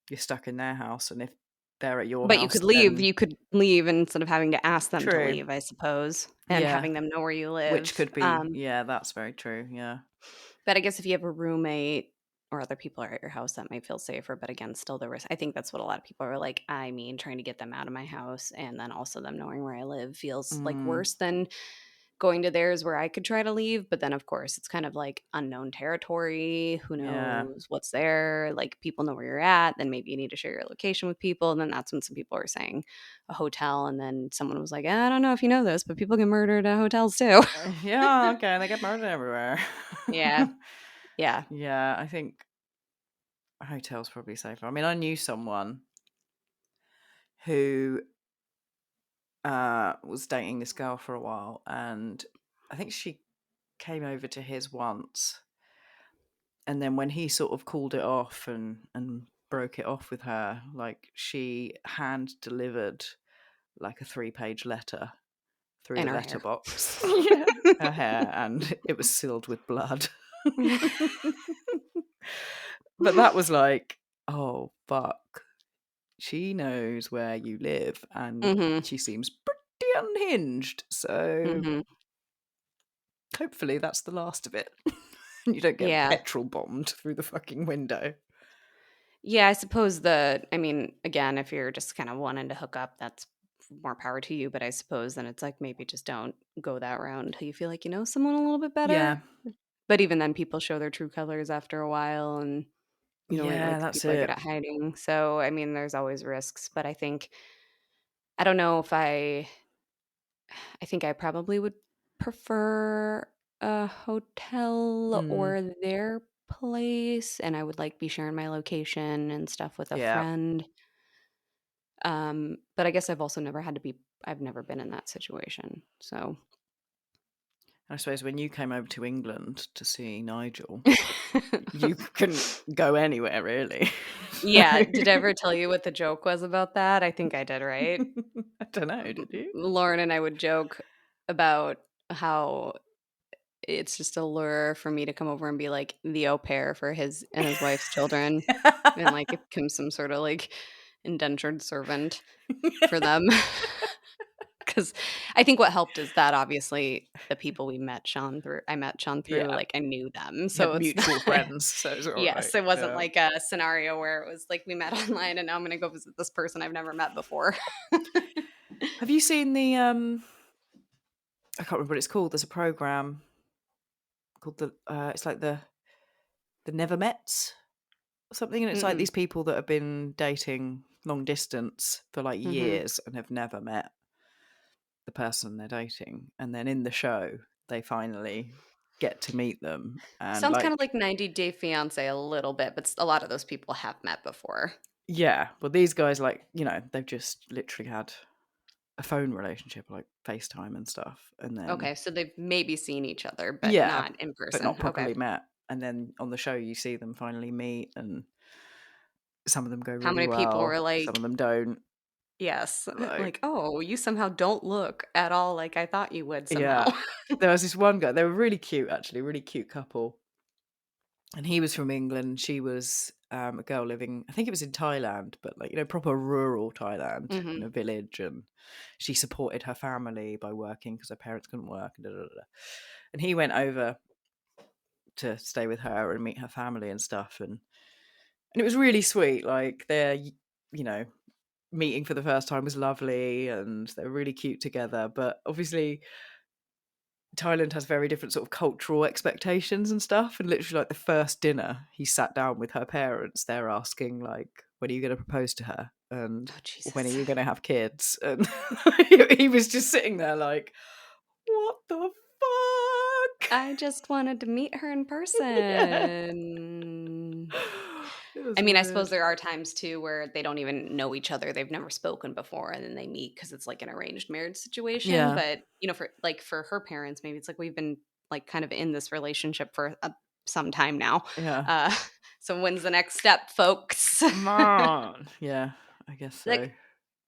you're stuck in their house, and if they're at your But you house, could leave then you could leave instead of having to ask them to true. leave, I suppose, and Yeah, having them know where you which live. could be yeah, that's very true, yeah. But I guess if you have a roommate or other people are at your house, that might feel safer, but again, still the risk. I think that's what a lot of people are like, I mean, trying to get them out of my house and then also them knowing where I live feels like Mm, worse than going to theirs where I could try to leave, but then of course it's kind of like unknown territory. Who yeah. knows what's there? Like people know where you're at. Then maybe you need to share your location with people. And then that's when some people are saying a hotel. And then someone was like, I don't know if you know this, but people get murdered at hotels too. Yeah, okay, they get murdered everywhere. Yeah. Yeah. Yeah, I think a hotel's probably safer. I mean, I knew someone who was dating this girl for a while, and I think she came over to his once, and then when he sort of called it off and broke it off with her, like she hand delivered like a 3-page letter through In the her hair. letterbox. Yeah, her hair, and it was sealed with blood. But that was like, oh fuck, she knows where you live, and Mhm. she seems pretty unhinged. So Mhm. hopefully that's the last of it. You don't get Yeah. petrol bombed through the fucking window. Yeah, I suppose I mean, again, if you're just kind of wanting to hook up, that's more power to you. But I suppose then it's like maybe just don't go that route until you feel like you know someone a little bit better. Yeah. But even then, people show their true colors after a while, and Yeah, like that's people are good it. at hiding. So I mean, there's always risks. But I think I don't know if I think I probably would prefer a hotel Mm. or their place, and I would like be sharing my location and stuff with a Yeah. friend. But I guess I've also never had to be. I've never been in that situation. So I suppose when you came over to England to see Nigel, you couldn't go anywhere really. yeah, did I ever tell you what the joke was about that? I think I did, right? I don't know, did you? Lauren and I would joke about how it's just a lure for me to come over and be like the au pair for his and his wife's children, and like it becomes some sort of like indentured servant for them. Because I think what helped is that obviously the people I met Sean through, Yeah, like I knew them. you had So it's mutual not, friends, so it's all right. yes, it wasn't Yeah. like a scenario where it was like we met online and now I'm going to go visit this person I've never met before. Have you seen the I can't remember what it's called. There's a program called it's like the Never Mets or something, and it's like Mm-mm. these people that have been dating long distance for like Mm-hmm. years and have never met the person they're dating, and then in the show they finally get to meet them, and Sounds kind of like, like 90 Day Fiance a little bit, but a lot of those people have met before. yeah, well, these guys, like, they've just literally had a phone relationship, like FaceTime and stuff, and then, Okay, so they've maybe seen each other, but yeah, not in but person. not Okay. properly met, and then on the show you see them finally meet, and some of them go How really many people well, were some of like, them don't. yes, like, Like, oh, you somehow don't look at all like I thought you would somehow. yeah, there was this one guy, they were really cute, actually, really cute couple, and he was from England. She was a girl living, I think it was in Thailand, but like, proper rural Thailand in Hmm. a village. And she supported her family by working because her parents couldn't work. And, da, da, da, da. And he went over to stay with her and meet her family and stuff. And it was really sweet. Like, their, meeting for the first time was lovely and they were really cute together. But obviously, Thailand has very different sort of cultural expectations and stuff. And literally, like, the first dinner, he sat down with her parents. They're asking, like, when are you going to propose to her? And Oh, when are Jesus. you going to have kids? And he was just sitting there like, what the fuck? I just wanted to meet her in Yeah. person. It I was mean, I suppose weird. there are times too where they don't even know each other. They've never spoken before and then they meet because it's like an arranged marriage situation. Yeah. But, for her parents, maybe it's like we've been like kind of in this relationship for some time now. Yeah. Uh, so when's the next step, folks? Come on. Yeah, I guess so. Like,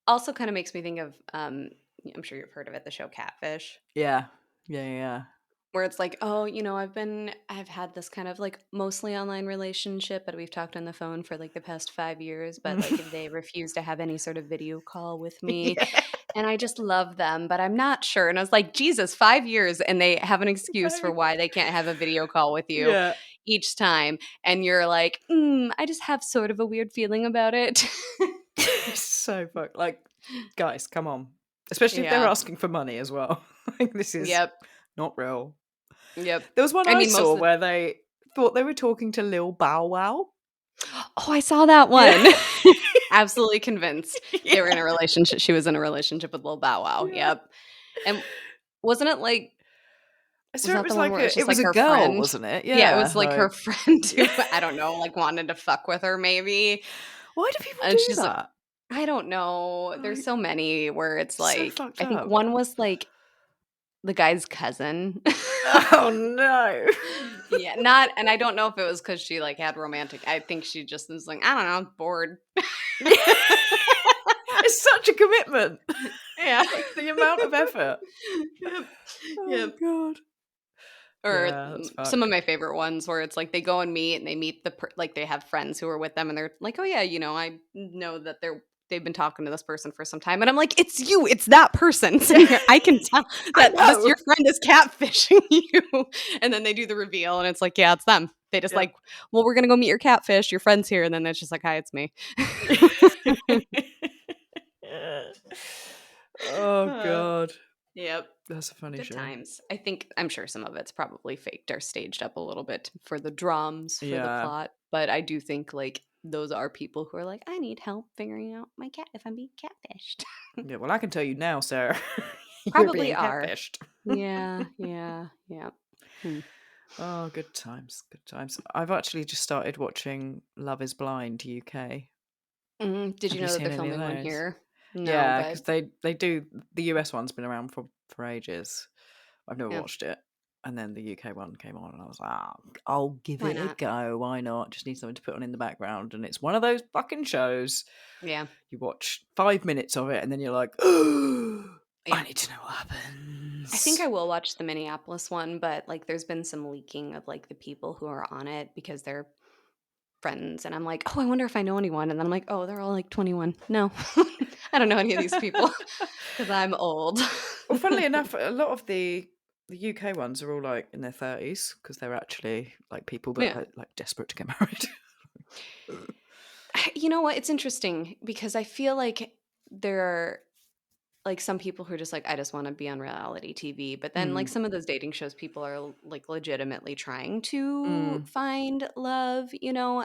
also kind of makes me think of, I'm sure you've heard of it, the show Catfish. Yeah. Yeah. Yeah. Where it's like, "Oh, I've had this kind of, like, mostly online relationship, but we've talked on the phone for, like, the past 5 years, but, Yeah. like, they refuse to have any sort of video call with me, Yeah. and I just love them, but I'm not sure." And I was like, "Jesus, 5 years, and they have an excuse for No. why they can't have a video call with you Yeah. each time." And you're like, I just have sort of a weird feeling about it." So fuck, like, guys, come on. Especially if they're Yeah. asking for money as well. Like, this is Yep. not real. Yep. There was one I I mean, most saw of the where they thought they were talking to Lil Bow Wow. Oh, I saw that Yeah. one. Absolutely convinced they were in a Yeah. relationship she was in a relationship with Lil Bow Wow, Yeah. yep. And wasn't it like I was swear it that the was one like where it was it just was like a her girl, friend? wasn't it? Yeah, it Yeah, was like her like, friend who, yeah. I don't know, like, wanted to fuck with her maybe, Why do people and do she's like, that? I don't know, there's Like, so many where it's so like fucked I think up. one was, like, the guy's cousin. Oh, no. Yeah, not and I don't know if it was because she, like, had romantic I think she just was like, "I don't know, bored." It's such a commitment. Yeah. Like, the amount of effort. Yep. Oh, Yep. God. Or Yeah, that's some of fucked. my favorite ones where it's like they go and meet and they meet like they have friends who are with them and they're like, "Oh yeah, I know that they've been talking to this person for some time." And I'm like, "It's you. It's that person sitting here. I can tell I that this know. your friend is catfishing you." And then they do the reveal and it's like, "Yeah, it's them." They just Yep. like, "Well, we're going to go meet your catfish. Your friend's here." And then it's just like, "Hi, it's me." Oh, Uh, God. yep. That's a funny Good show. times. I'm sure some of it's probably faked or staged up a little bit for the drums, for the Yeah. plot, but I do think, like, those are people who are like, "I need help figuring out my cat if I'm being catfished." Yeah, well, I can tell you now, Sarah, you're Probably being are. catfished. Yeah, yeah, yeah. Hmm. Oh, good times, good times. I've actually just started watching Love Is Blind UK. Did Have you you know that seen they're any of filming one those? here? No, Yeah, but because they do. The US one's been around for ages. I've never yeah, watched it, and then the UK one came on, and I was like, I'll give why it a not? go. Why not? Just need something to put on in the background, and it's one of those fucking shows. Yeah, You watch 5 minutes of it, and then you're like, oh, I yeah. need to know what I think happens. I will watch the Minneapolis one, but like there's been some leaking of like the people who are on it because they're friends, and I'm like, "Oh, I wonder if I know anyone." And then I'm like, "Oh, they're all like 21." No. I don't know any of these people because I'm old. Well, funnily enough, a lot of the UK ones are all like in their 30s because they're actually like people that Yeah. are like desperate to get married. You know what? It's interesting because I feel like there are like some people who are just like, I just want to be on reality TV. But then like Mm, some of those dating shows, people are like legitimately trying to mm, find love, you know.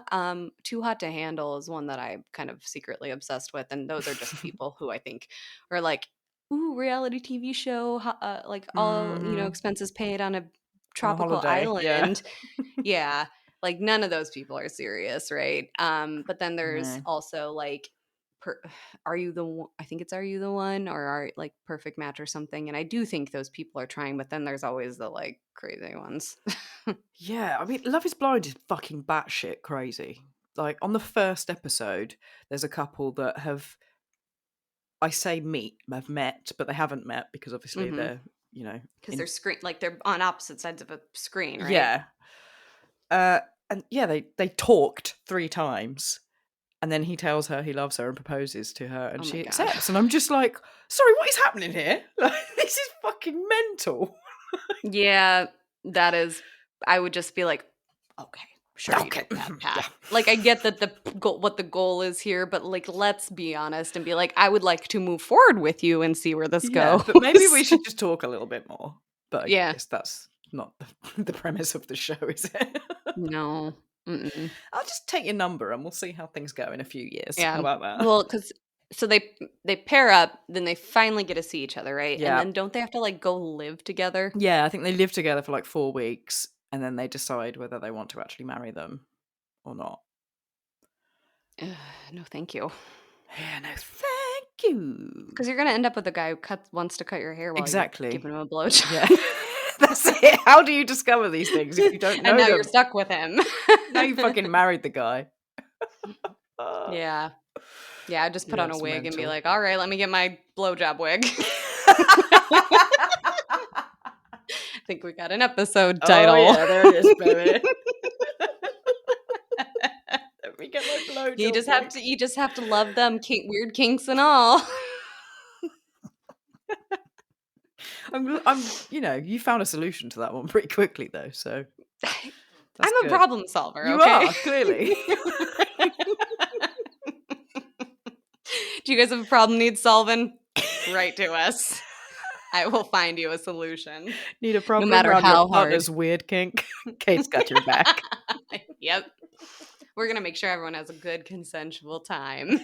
Too Hot to Handle is one that I'm kind of secretly obsessed with. And those are just people who I think are like, ooh, reality TV show, like all, you know, mhm. expenses paid on a On a tropical holiday, yeah. island. Yeah. Like none of those people are serious, right? But then there's No. also like per, are you the one, I think it's Are You the One or are like Perfect Match or something. And I do think those people are trying, but then there's always the like crazy ones. Yeah, I mean, Love Is Blind is fucking batshit crazy. Like on the first episode, there's a couple that I say have met, but they haven't met because obviously Mhm. they're, you know, Cuz in, they're screen like they're on opposite sides of a screen, right? yeah. Uh, and yeah, they talked 3 times, and then he tells her he loves her and proposes to her, and Oh my she god. accepts. And I'm just like, sorry, what is happening here? Like, this is fucking mental. Yeah, that is I would just be like, "Okay, sure you Okay, took that yeah. path." Like I get that the goal, what the goal is here, but like let's be honest and be like, "I would like to move forward with you and see where this Yeah, goes." but maybe we should just talk a little bit more. But I Yeah. guess that's not the premise of the show, is it? No. Mm-mm. I'll just take your number and we'll see how things go in a few years. How Yeah. about that? Well, because so they pair up, then they finally get to see each other, right? And Yeah. then don't they have to like go live together? Yeah, I think they live together for like 4 weeks and then they decide whether they want to actually marry them or not. Ugh, no, thank you. Yeah, no, thank you. Because you're gonna end up with a guy who wants to cut your hair while you're Exactly. giving him a blowjob, Yeah. That's it. How do you discover these things if you don't and know now you're them? stuck with him. Now you fucking married the guy. Ah. Yeah, yeah. I just put Yeah, on a it's wig and be mental. like, "All right, let me get my blowjob wig." I think we got an episode Oh title. yeah, there it is, baby. Let me get my blowjob wig. You just have to love them weird kinks and all. You found a solution to that one pretty quickly though, so that's I'm a good. problem solver, You okay? are, clearly. Do you guys have a problem needs solving? Write to us. I will find you a solution, Need a no problem matter around your how hard. partner's weird kink? Kate's got your back. Yep. We're gonna make sure everyone has a good consensual time.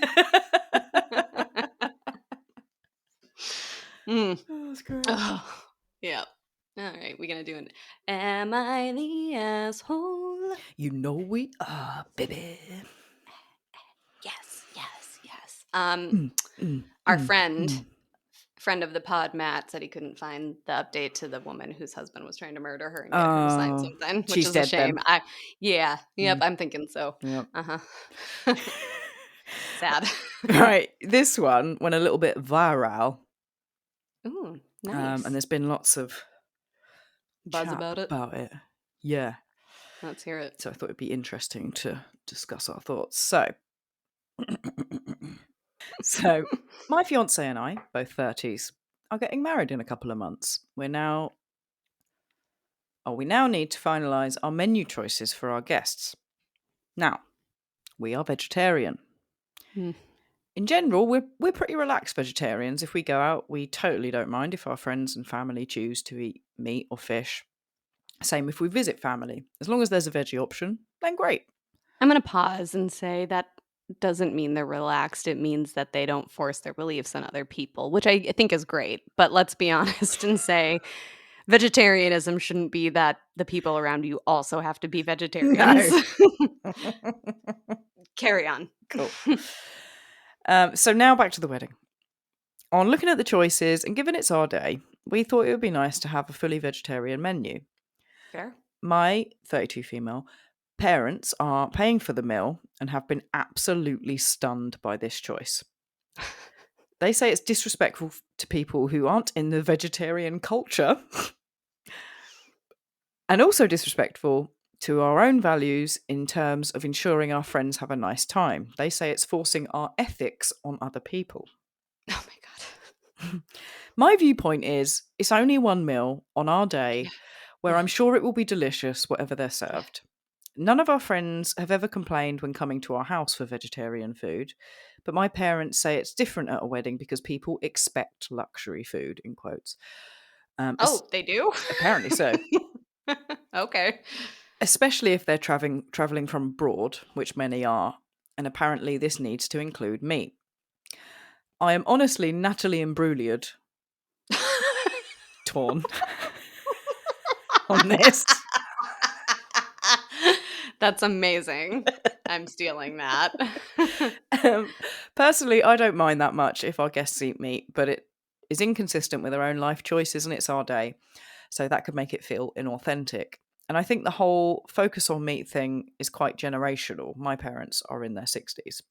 Mm. Oh, that's great. Oh, yeah. All right, we're gonna do an Am I the asshole? You know we are, baby. Yes, yes, yes. Mm, mm, Our mm, mm. friend of the pod, Matt, said he couldn't find the update to the woman whose husband was trying to murder her and get her to sign Oh, something, which she's is a dead shame. then. Yeah, yep, Mm, I'm thinking so. yep. Uh-huh. Sad. Right, this one went a little bit viral, Ooh, and nice. there's been lots of Buzz chat about it. about it. Yeah, Let's hear it. so I thought it'd be interesting to discuss our thoughts. So, so my fiance and I, both 30s, are getting married in a couple of months. We now need to finalise our menu choices for our guests. Now, we are vegetarian. Mm. In general, we're pretty relaxed vegetarians. If we go out, we totally don't mind if our friends and family choose to eat meat or fish. Same if we visit family. As long as there's a veggie option, then great. I'm gonna pause and say that doesn't mean they're relaxed. It means that they don't force their beliefs on other people, which I think is great. But let's be honest and say vegetarianism shouldn't be that the people around you also have to be vegetarians. No. Carry on. Cool. So now back to the wedding. On looking at the choices and given it's our day, we thought it would be nice to have a fully vegetarian menu. Fair. My 32 female parents are paying for the meal and have been absolutely stunned by this choice. They say it's disrespectful to people who aren't in the vegetarian culture and also disrespectful to our own values in terms of ensuring our friends have a nice time. They say it's forcing our ethics on other people. Oh my god. My viewpoint is it's only one meal on our day where I'm sure it will be delicious whatever they're served. None of our friends have ever complained when coming to our house for vegetarian food, but my parents say it's different at a wedding because people expect luxury food, in quotes. Oh, they do? Apparently so. Okay. Especially if they're traveling from abroad, which many are, and apparently this needs to include meat. I am honestly Natalie Imbruglia torn on this. That's amazing. I'm stealing that. Personally, I don't mind that much if our guests eat meat, but it is inconsistent with their own life choices and it's our day. So that could make it feel inauthentic. And I think the whole focus on meat thing is quite generational. My parents are in their 60s.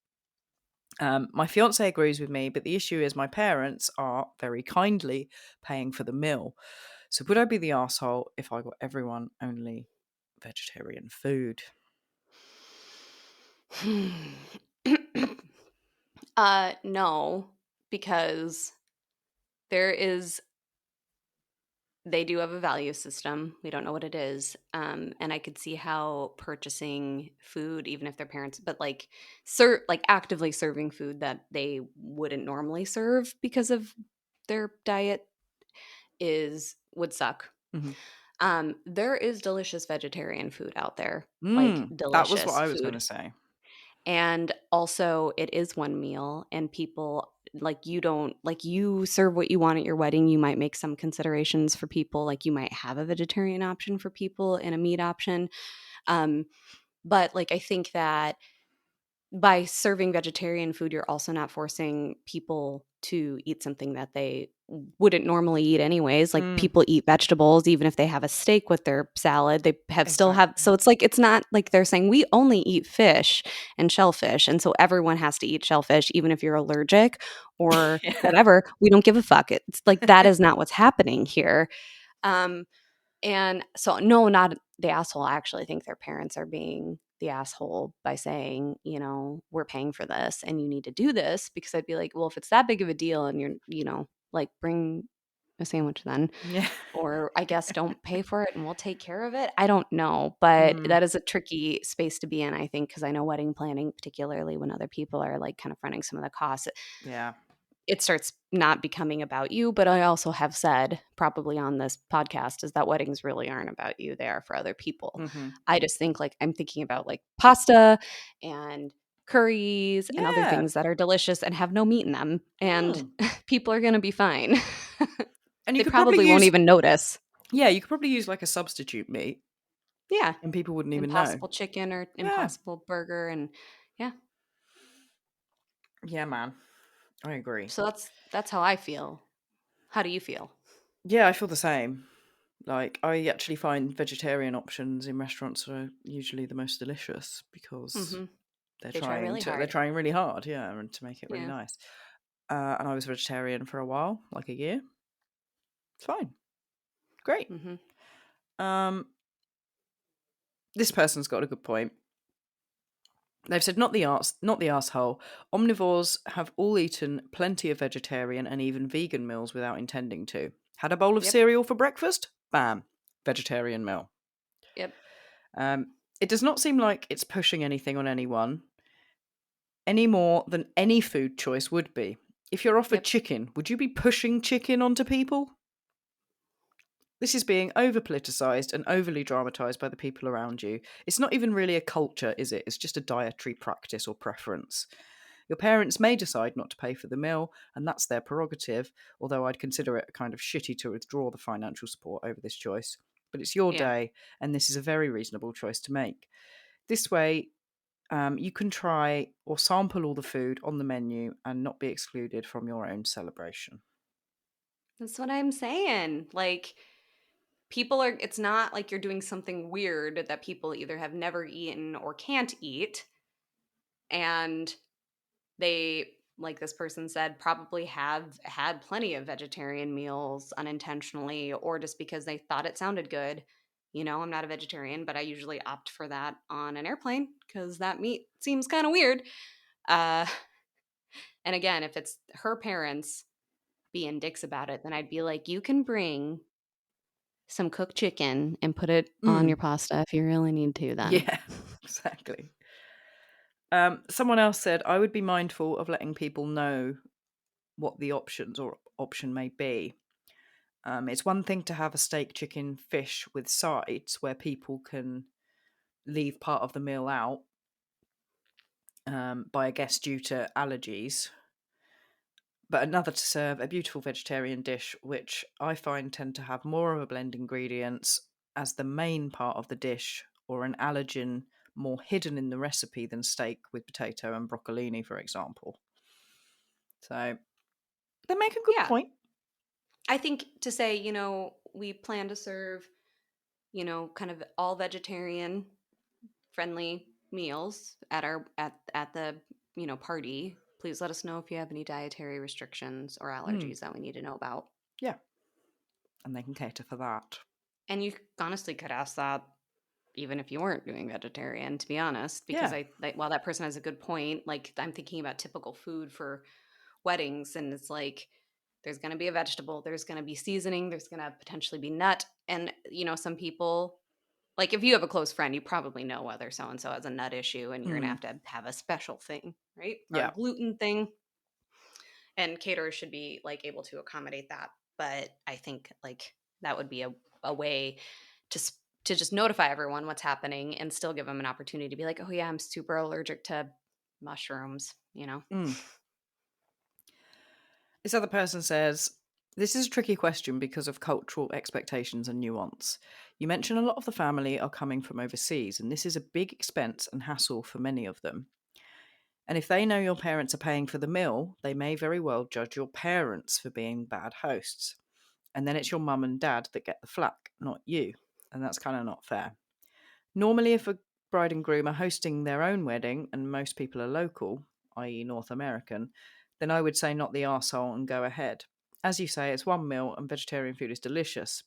My fiance agrees with me, but the issue is my parents are very kindly paying for the meal. So would I be the arsehole if I got everyone only vegetarian food? No, because there is they do have a value system. We don't know what it is. And I could see how purchasing food, even if their parents, but like actively serving food that they wouldn't normally serve because of their diet would suck. Mhm. There is delicious vegetarian food out there, like That was what delicious I was going food. to say. And also it is one meal and people like you don't like you serve what you want at your wedding. You might make some considerations for people, like you might have a vegetarian option for people and a meat option. Um, but like I think that by serving vegetarian food, you're also not forcing people to eat something that they wouldn't normally eat anyways. Like Mm, people eat vegetables even if they have a steak with their salad. They have still have exactly. so it's like it's not like they're saying we only eat fish and shellfish and so everyone has to eat shellfish even if you're allergic or Yeah. whatever. We don't give a fuck. It's like that is not what's happening here. Um and so, no, not the asshole. I actually think their parents are being the asshole by saying, we're paying for this and you need to do this because I'd be like, well, if it's that big of a deal and you're, like bring a sandwich then, Yeah. or I guess don't pay for it and we'll take care of it. I don't know, but Mm, that is a tricky space to be in, I think, because I know wedding planning, particularly when other people are like kind of fronting some of the costs, yeah. it starts not becoming about you. But I also have said, probably on this podcast, is that weddings really aren't about you. They are for other people. Hmm. I just think like I'm thinking about like pasta and curries and other Yeah. things that are delicious and have no meat in them. And Mm. people are going to be fine. And you They could probably probably won't use, even notice. yeah, you could probably use like a substitute meat Yeah. and people wouldn't even know. Impossible chicken or Yeah. impossible burger. And yeah. Yeah, man. I agree. So that's how I feel. How do you feel? Yeah, I feel the same. Like, I actually find vegetarian options in restaurants are usually the most delicious because Mm-hmm. they're They try trying really to they're hard. trying really hard, yeah, and to make it really Yeah. nice. And I was vegetarian for a while, like a year. It's fine. Great. Mm-hmm. Um, this person's got a good point. They've said not the arsehole. Omnivores have all eaten plenty of vegetarian and even vegan meals without intending to. Had a bowl of Yep. cereal for breakfast? Bam. Vegetarian meal. Yep. It does not seem like it's pushing anything on anyone any more than any food choice would be. If you're offered Yep. chicken, would you be pushing chicken onto people? This is being over politicized and overly dramatized by the people around you. It's not even really a culture, is it? It's just a dietary practice or preference. Your parents may decide not to pay for the meal, and that's their prerogative, although I'd consider it kind of shitty to withdraw the financial support over this choice. But it's your Yeah. day, and this is a very reasonable choice to make. This way, you can try or sample all the food on the menu and not be excluded from your own celebration. That's what I'm saying. Like, it's not like you're doing something weird that people either have never eaten or can't eat. And they, like this person said, probably have had plenty of vegetarian meals unintentionally or just because they thought it sounded good. I'm not a vegetarian, but I usually opt for that on an airplane because that meat seems kind of weird. Uh, and again, if it's her parents being dicks about it, then I'd be like, you can bring some cooked chicken and put it on your Mm, pasta if you really need to then. yeah, exactly. Someone else said, I would be mindful of letting people know what the options or option may be. It's one thing to have a steak, chicken, fish with sides where people can leave part of the meal out by a guest due to allergies, but another to serve a beautiful vegetarian dish, which I find tend to have more of a blend ingredients as the main part of the dish or an allergen more hidden in the recipe than steak with potato and broccolini, for example. So they make a good Yeah. point. I think to say, we plan to serve, kind of all vegetarian friendly meals at the, party. Please let us know if you have any dietary restrictions or Mm, allergies that we need to know about. yeah, and they can cater for that. And you honestly could ask that even if you weren't doing vegetarian, to be honest, because Yeah. while that person has a good point, like I'm thinking about typical food for weddings, and it's like there's going to be a vegetable, there's going to be seasoning, there's going to potentially be nut, and some people, like if you have a close friend, you probably know whether so and so has a nut issue, and you're going Mm, to have a special thing, right, or a yeah. gluten thing, and caterers should be like able to accommodate that. But I think like that would be a way to to just notify everyone what's happening and still give them an opportunity to be like, oh yeah, I'm super allergic to mushrooms. Mm. This other person says, this is a tricky question because of cultural expectations and nuance. You mentioned a lot of the family are coming from overseas, and this is a big expense and hassle for many of them. And if they know your parents are paying for the meal, they may very well judge your parents for being bad hosts. And then it's your mum and dad that get the flack, not you. And that's kind of not fair. Normally, if a bride and groom are hosting their own wedding and most people are local, i.e., North American, then I would say not the arsehole and go ahead. As you say, it's one meal and vegetarian food is delicious.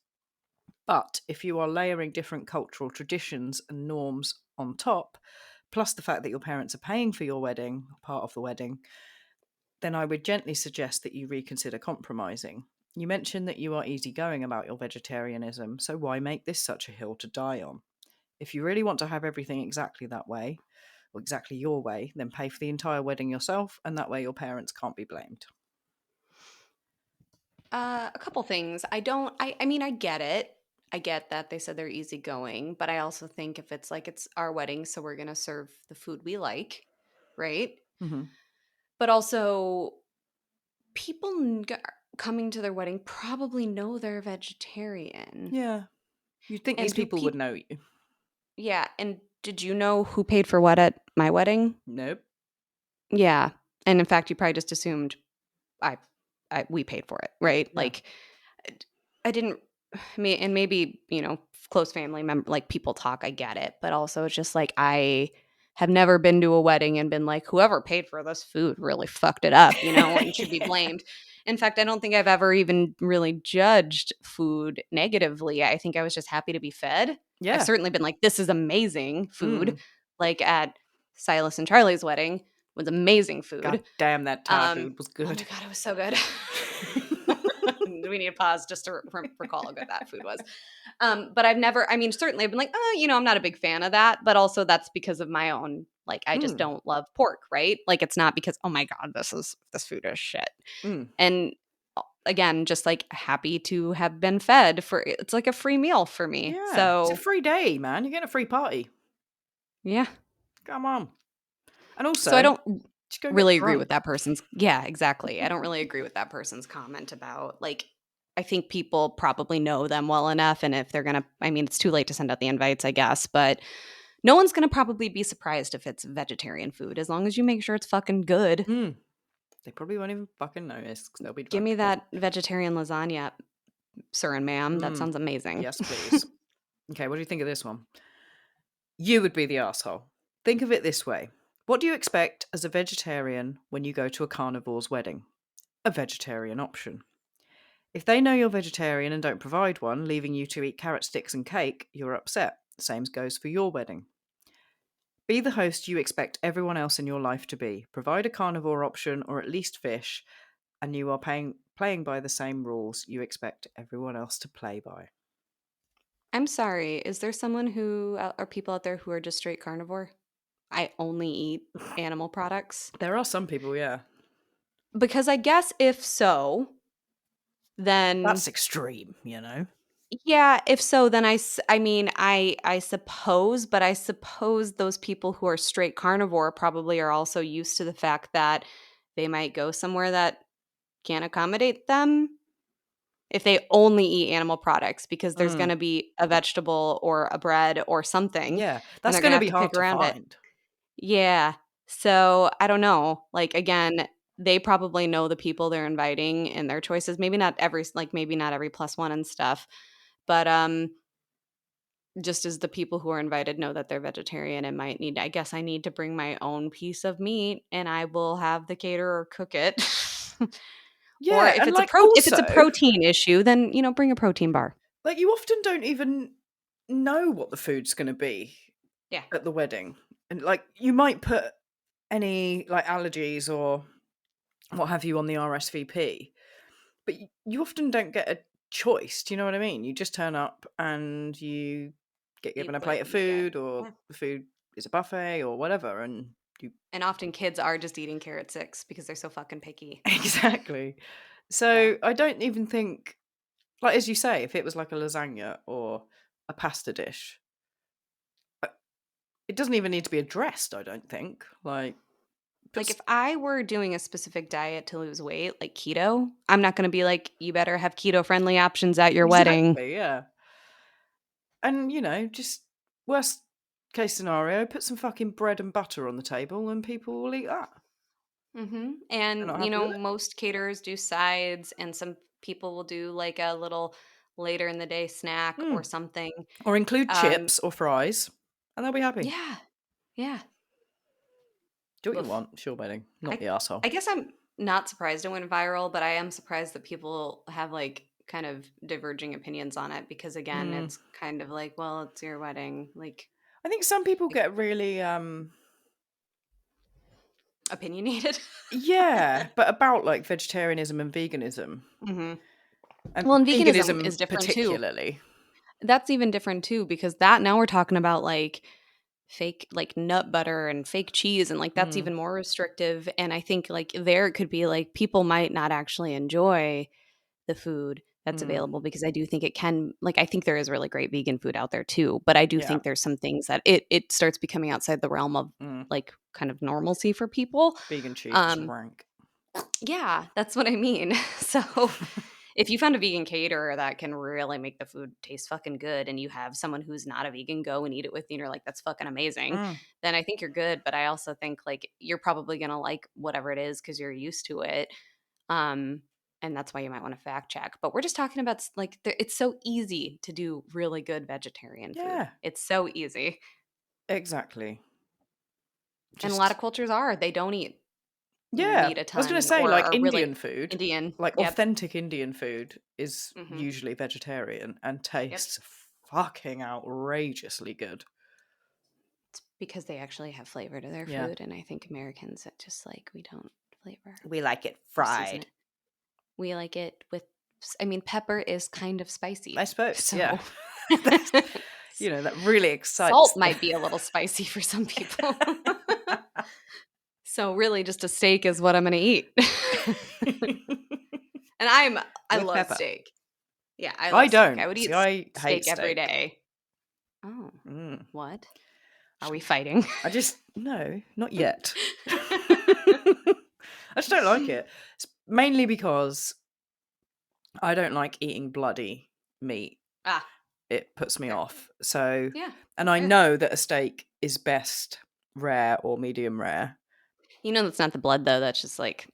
But if you are layering different cultural traditions and norms on top, plus the fact that your parents are paying for your wedding, part of the wedding, then I would gently suggest that you reconsider compromising. You mentioned that you are easygoing about your vegetarianism, so why make this such a hill to die on? If you really want to have everything exactly that way, or exactly your way, then pay for the entire wedding yourself, and that way your parents can't be blamed. A couple things. I mean, I get it. I get that they said they're easygoing, but I also think if it's like it's our wedding, so we're going to serve the food we like, right? Hmm. But also, people coming to their wedding probably know they're vegetarian. Yeah. You'd think these And do people would people, know you. yeah. And did you know who paid for what at my wedding? Nope. Yeah. And in fact, you probably just assumed I, we paid for it, right? Yeah. Like, I didn't me and maybe, close family member like people talk, I get it, but also it's just like I have never been to a wedding and been like whoever paid for this food really fucked it up, and should be Yeah. blamed. In fact, I don't think I've ever even really judged food negatively. I think I was just happy to be fed. I've Yeah. certainly been like this is amazing food, Mm. like at Silas and Charlie's wedding was amazing God food. damn, that Thai food was Oh good. my god, it was so good. We need to pause just to recall how good that food was. But I've never, I mean, certainly I've been like, oh, I'm not a big fan of that, but also that's because of my own, like, I just Mm. don't love pork, right? Like, it's not because, oh my God, this food is shit. Mm. And again, just like happy to have been fed it's like a free meal for me. Yeah. It's a So, free day, man. You're getting a free party. yeah. Come on. And So I also, don't. Just go get really agree with drunk. that person's yeah, exactly. I don't really agree with that person's comment about, like, I think people probably know them well enough, and if they're gonna I mean, it's too late to send out the invites, I guess, but no one's gonna probably be surprised if it's vegetarian food, as long as you make sure it's fucking good. Mm. They probably won't even fucking notice because they'll be Give me drunk. that vegetarian lasagna, sir and ma'am, that Mm. sounds amazing. Yes, please. Okay, what do you think of this one? You would be the asshole. Think of it this way. What do you expect as a vegetarian when you go to a carnivore's wedding? A vegetarian option. If they know you're vegetarian and don't provide one, leaving you to eat carrot sticks and cake, you're upset. Same goes for your wedding. Be the host you expect everyone else in your life to be. Provide a carnivore option or at least fish, and you are playing by the same rules you expect everyone else to play by. I'm sorry, is there someone who are people out there who are just straight carnivore? I only eat animal products? There are some people, yeah. Because I guess if so, then That's extreme, you know? yeah, if so, then I mean, I suppose, but I suppose those people who are straight carnivore probably are also used to the fact that they might go somewhere that can't accommodate them if they only eat animal products because there's Mm. gonna be a vegetable or a bread or something, Yeah, and that's they're going gonna to have be to pick hard to around it. find. Yeah. So, I don't know. Like, again, they probably know the people they're inviting and their choices. Maybe not every like, maybe not every plus one and stuff, but, just as the people who are invited know that they're vegetarian and might need I guess I need to bring my own piece of meat, and I will have the caterer cook it. Or Yeah, and like if it's a also, protein issue, then, bring a protein bar. like you often don't even know what the food's going to be Yeah. at the wedding. And like you might put any like allergies or what have you on the RSVP, but you often don't get a choice. Do you know what I mean? You just turn up and you get given Eat a what plate of you get. food, or Yeah. the food is a buffet or whatever, and you And often kids are just eating carrot sticks because they're so fucking picky. exactly. So So I don't even think, like as you say, if it was like a lasagna or a pasta dish, uh, it doesn't even need to be addressed. I don't think. Like, like, if just I were doing a specific diet to lose weight, like keto, I'm not gonna be like, "You better have keto-friendly options at your wedding." exactly, yeah. And just worst case scenario, put some fucking bread and butter on the table, and people will eat that. Mhm, They're and, not happy with it. most caterers do sides, and some people will do, like, a little later in the day snack Hmm. or something. Or include Um, chips or fries, and they'll be happy. yeah, yeah. Do what you Oof. want. It's your wedding, not I the asshole. I guess I'm not surprised it went viral, but I am surprised that people have, like, kind of diverging opinions on it because, again, Mm. it's kind of like, well, it's your wedding, I think some people like, get really opinionated. yeah, but about like vegetarianism and veganism, Mhm. and Well, and veganism veganism is different too. particularly. That's even different too because that now we're talking about, like, fake, like, nut butter and fake cheese, and, like, that's Mm. even more restrictive, and I think, like, there it could be, like, people might not actually enjoy the food that's Mm. available because I do think it can like, I think there is really great vegan food out there too, but I do Yeah. think there's some things that it starts becoming outside the realm of, Mm. like, kind of normalcy for people. Vegan cheese is Um, rank. yeah, that's what I mean. So, if you found a vegan caterer that can really make the food taste fucking good and you have someone who's not a vegan go and eat it with you and you're like, "That's fucking amazing," Mm. then I think you're good, but I also think, like, you're probably gonna like whatever it is because 'cause you're used to it. Um, and that's why you might wanna fact check. But we're just talking about it's so easy to do really good vegetarian food. Yeah, It's so easy. exactly. And a lot of Just cultures are, they don't eat yeah. meat a I was gonna ton say, or like are really Indian food, Indian. like Yep. authentic Indian food is Mhm. usually vegetarian and Yep. tastes fucking outrageously good. It's because they actually have flavor to their Yeah. food, and I think Americans, just, like, we don't flavor We like it or season fried. it. We like it with I mean, pepper is kind of I spicy, suppose, yeah. so That's that really excites salt the might be a little spicy for some people. So, really, just a steak is what I'm gonna eat. And I with love pepper. steak. Yeah, I I love steak. I don't. would See, eat I hate steak every steak. day. Oh, Mm. what? Are Sh- we fighting? I just no, not yet. I just don't like it. It's mainly because I don't like eating bloody meat. Ah, It puts me fair. off. So, Yeah, and I fair. know that a steak is best rare or medium rare. You know that's not the blood, though, that's just, like,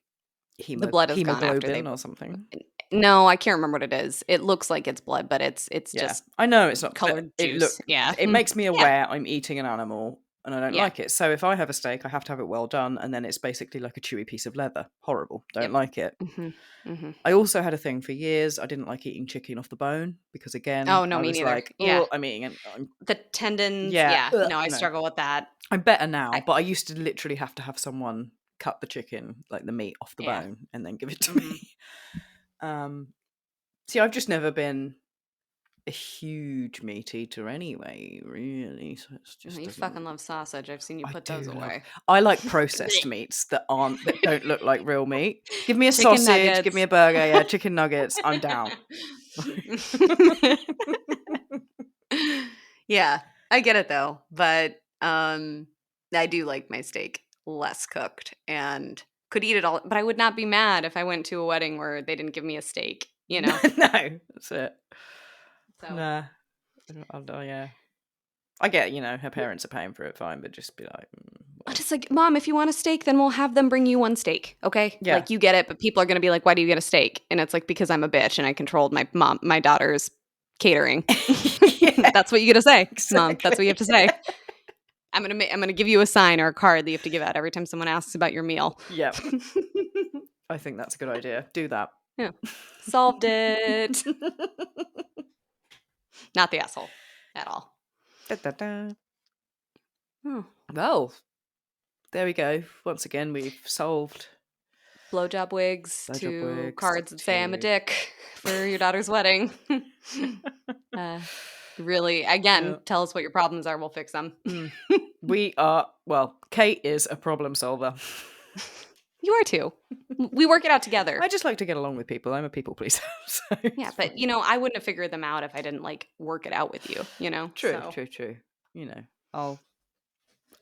the blood is gone after Hemoglobin they or something. No, I can't remember what it is. It looks like it's blood, but it's Yeah, just I know it's not, but colored juice. Yeah. it makes me Yeah, aware I'm eating an animal and I don't yeah, like it. So if I have a steak, I have to have it well done, and then it's basically like a chewy piece of leather. Horrible. Don't yep. like it. Mhm, mhm. I also had a thing for years. I didn't like eating chicken off the bone because, again, Oh, no, I me was neither. like, Yeah. oh, I'm eating it. The tendons, Yeah, yeah. ugh, No, I no. struggle with that. I'm better now, I but I used to literally have to have someone cut the chicken, like the meat, off the Yeah. bone and then give it to Mhm. me. See, I've just never been a huge meat eater anyway, really. So it's just You fucking love sausage. I've seen you I put those do love. away. I like processed meats that don't look like real meat. Give me a Chicken sausage, give me nuggets. a burger, yeah, chicken nuggets. I'm down. Yeah, I get it though, but, I do like my steak less cooked and could eat it all, but I would not be mad if I went to a wedding where they didn't give me a steak, you No, know? that's it. So Nah, yeah. I get, her parents are paying for it, fine, but just be like, I'm well, just like, "Mom, if you want a steak, then we'll have them bring you 1 steak, okay? yeah. Like, you get it, but people are gonna be like, 'Why do you get a steak?'" And it's like, "Because I'm a bitch and I controlled my daughter's catering." Yeah, That's what you gotta say, "Mom, that's what you have exactly. to say. I'm gonna give you a sign or a card that you have to give out every time someone asks about your meal." Yeah, I think that's a good idea. Do that. Yeah. Solved it. Not the asshole at all. Da, da, da. Oh. Well, there we go. Once again, we've solved Blowjob wigs blowjob to wigs cards that say I'm a to. dick for your daughter's wedding. Uh, really, Yeah. again, tell us what your problems are, we'll fix them. Mm. Kate is a problem solver. You are too. We work it out together. I just like to get along with people. I'm a people pleaser. So Yeah, it's but, fine. I wouldn't have figured them out if I didn't, like, work it out with you, True, So true, true.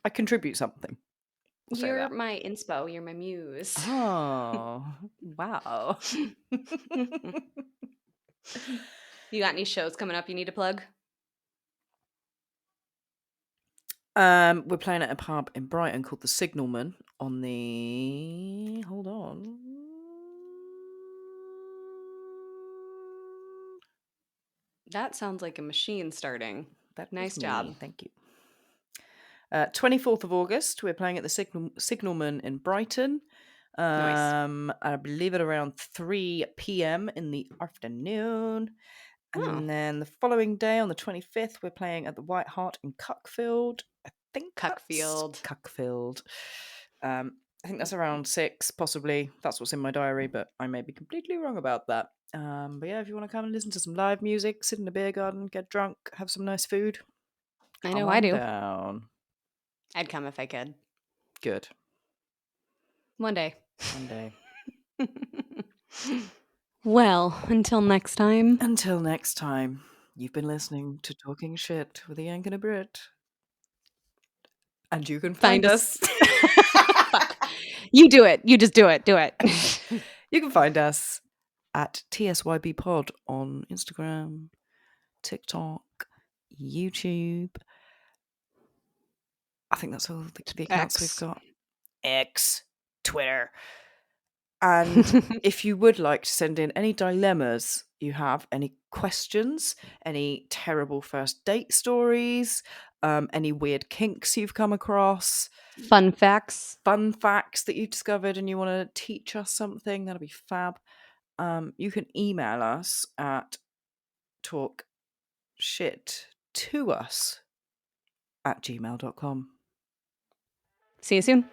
I contribute something. We'll say you're that. my inspo, you're my muse. Oh, wow. You got any shows coming up you need to plug? We're playing at a pub in Brighton called the Signalman on the. Hold on. That sounds like a machine starting. That was Nice me. job. Thank you. 24th of August, we're playing at the Signalman in Brighton. Nice. I believe at around 3 p.m. in the afternoon. Oh, And then the following day, on the 25th, we're playing at the White Hart in Cuckfield. I think that's Cuckfield. Cuckfield. I think that's around 6, possibly. That's what's in my diary, but I may be completely wrong about that. But yeah, if you want to come and listen to some live music, sit in a beer garden, get drunk, have some nice food, I come know I on do. down. I'd come if I could. Good. One day. One day. Well, until next time. Until next time, you've been listening to Talking Shit with a Yank and a Brit. And you can find us. Fuck. You do it. You just do it. Do it. You can find us at TSYB Pod on Instagram, TikTok, YouTube. I think that's all the accounts we've X. got. X, Twitter. And if you would like to send in any dilemmas you have, any questions, any terrible first date stories, any weird kinks you've come across, Fun facts. fun facts that you discovered and you want to teach us something, that'll be fab. You can email us at TalkShitToUs@gmail.com. See you soon.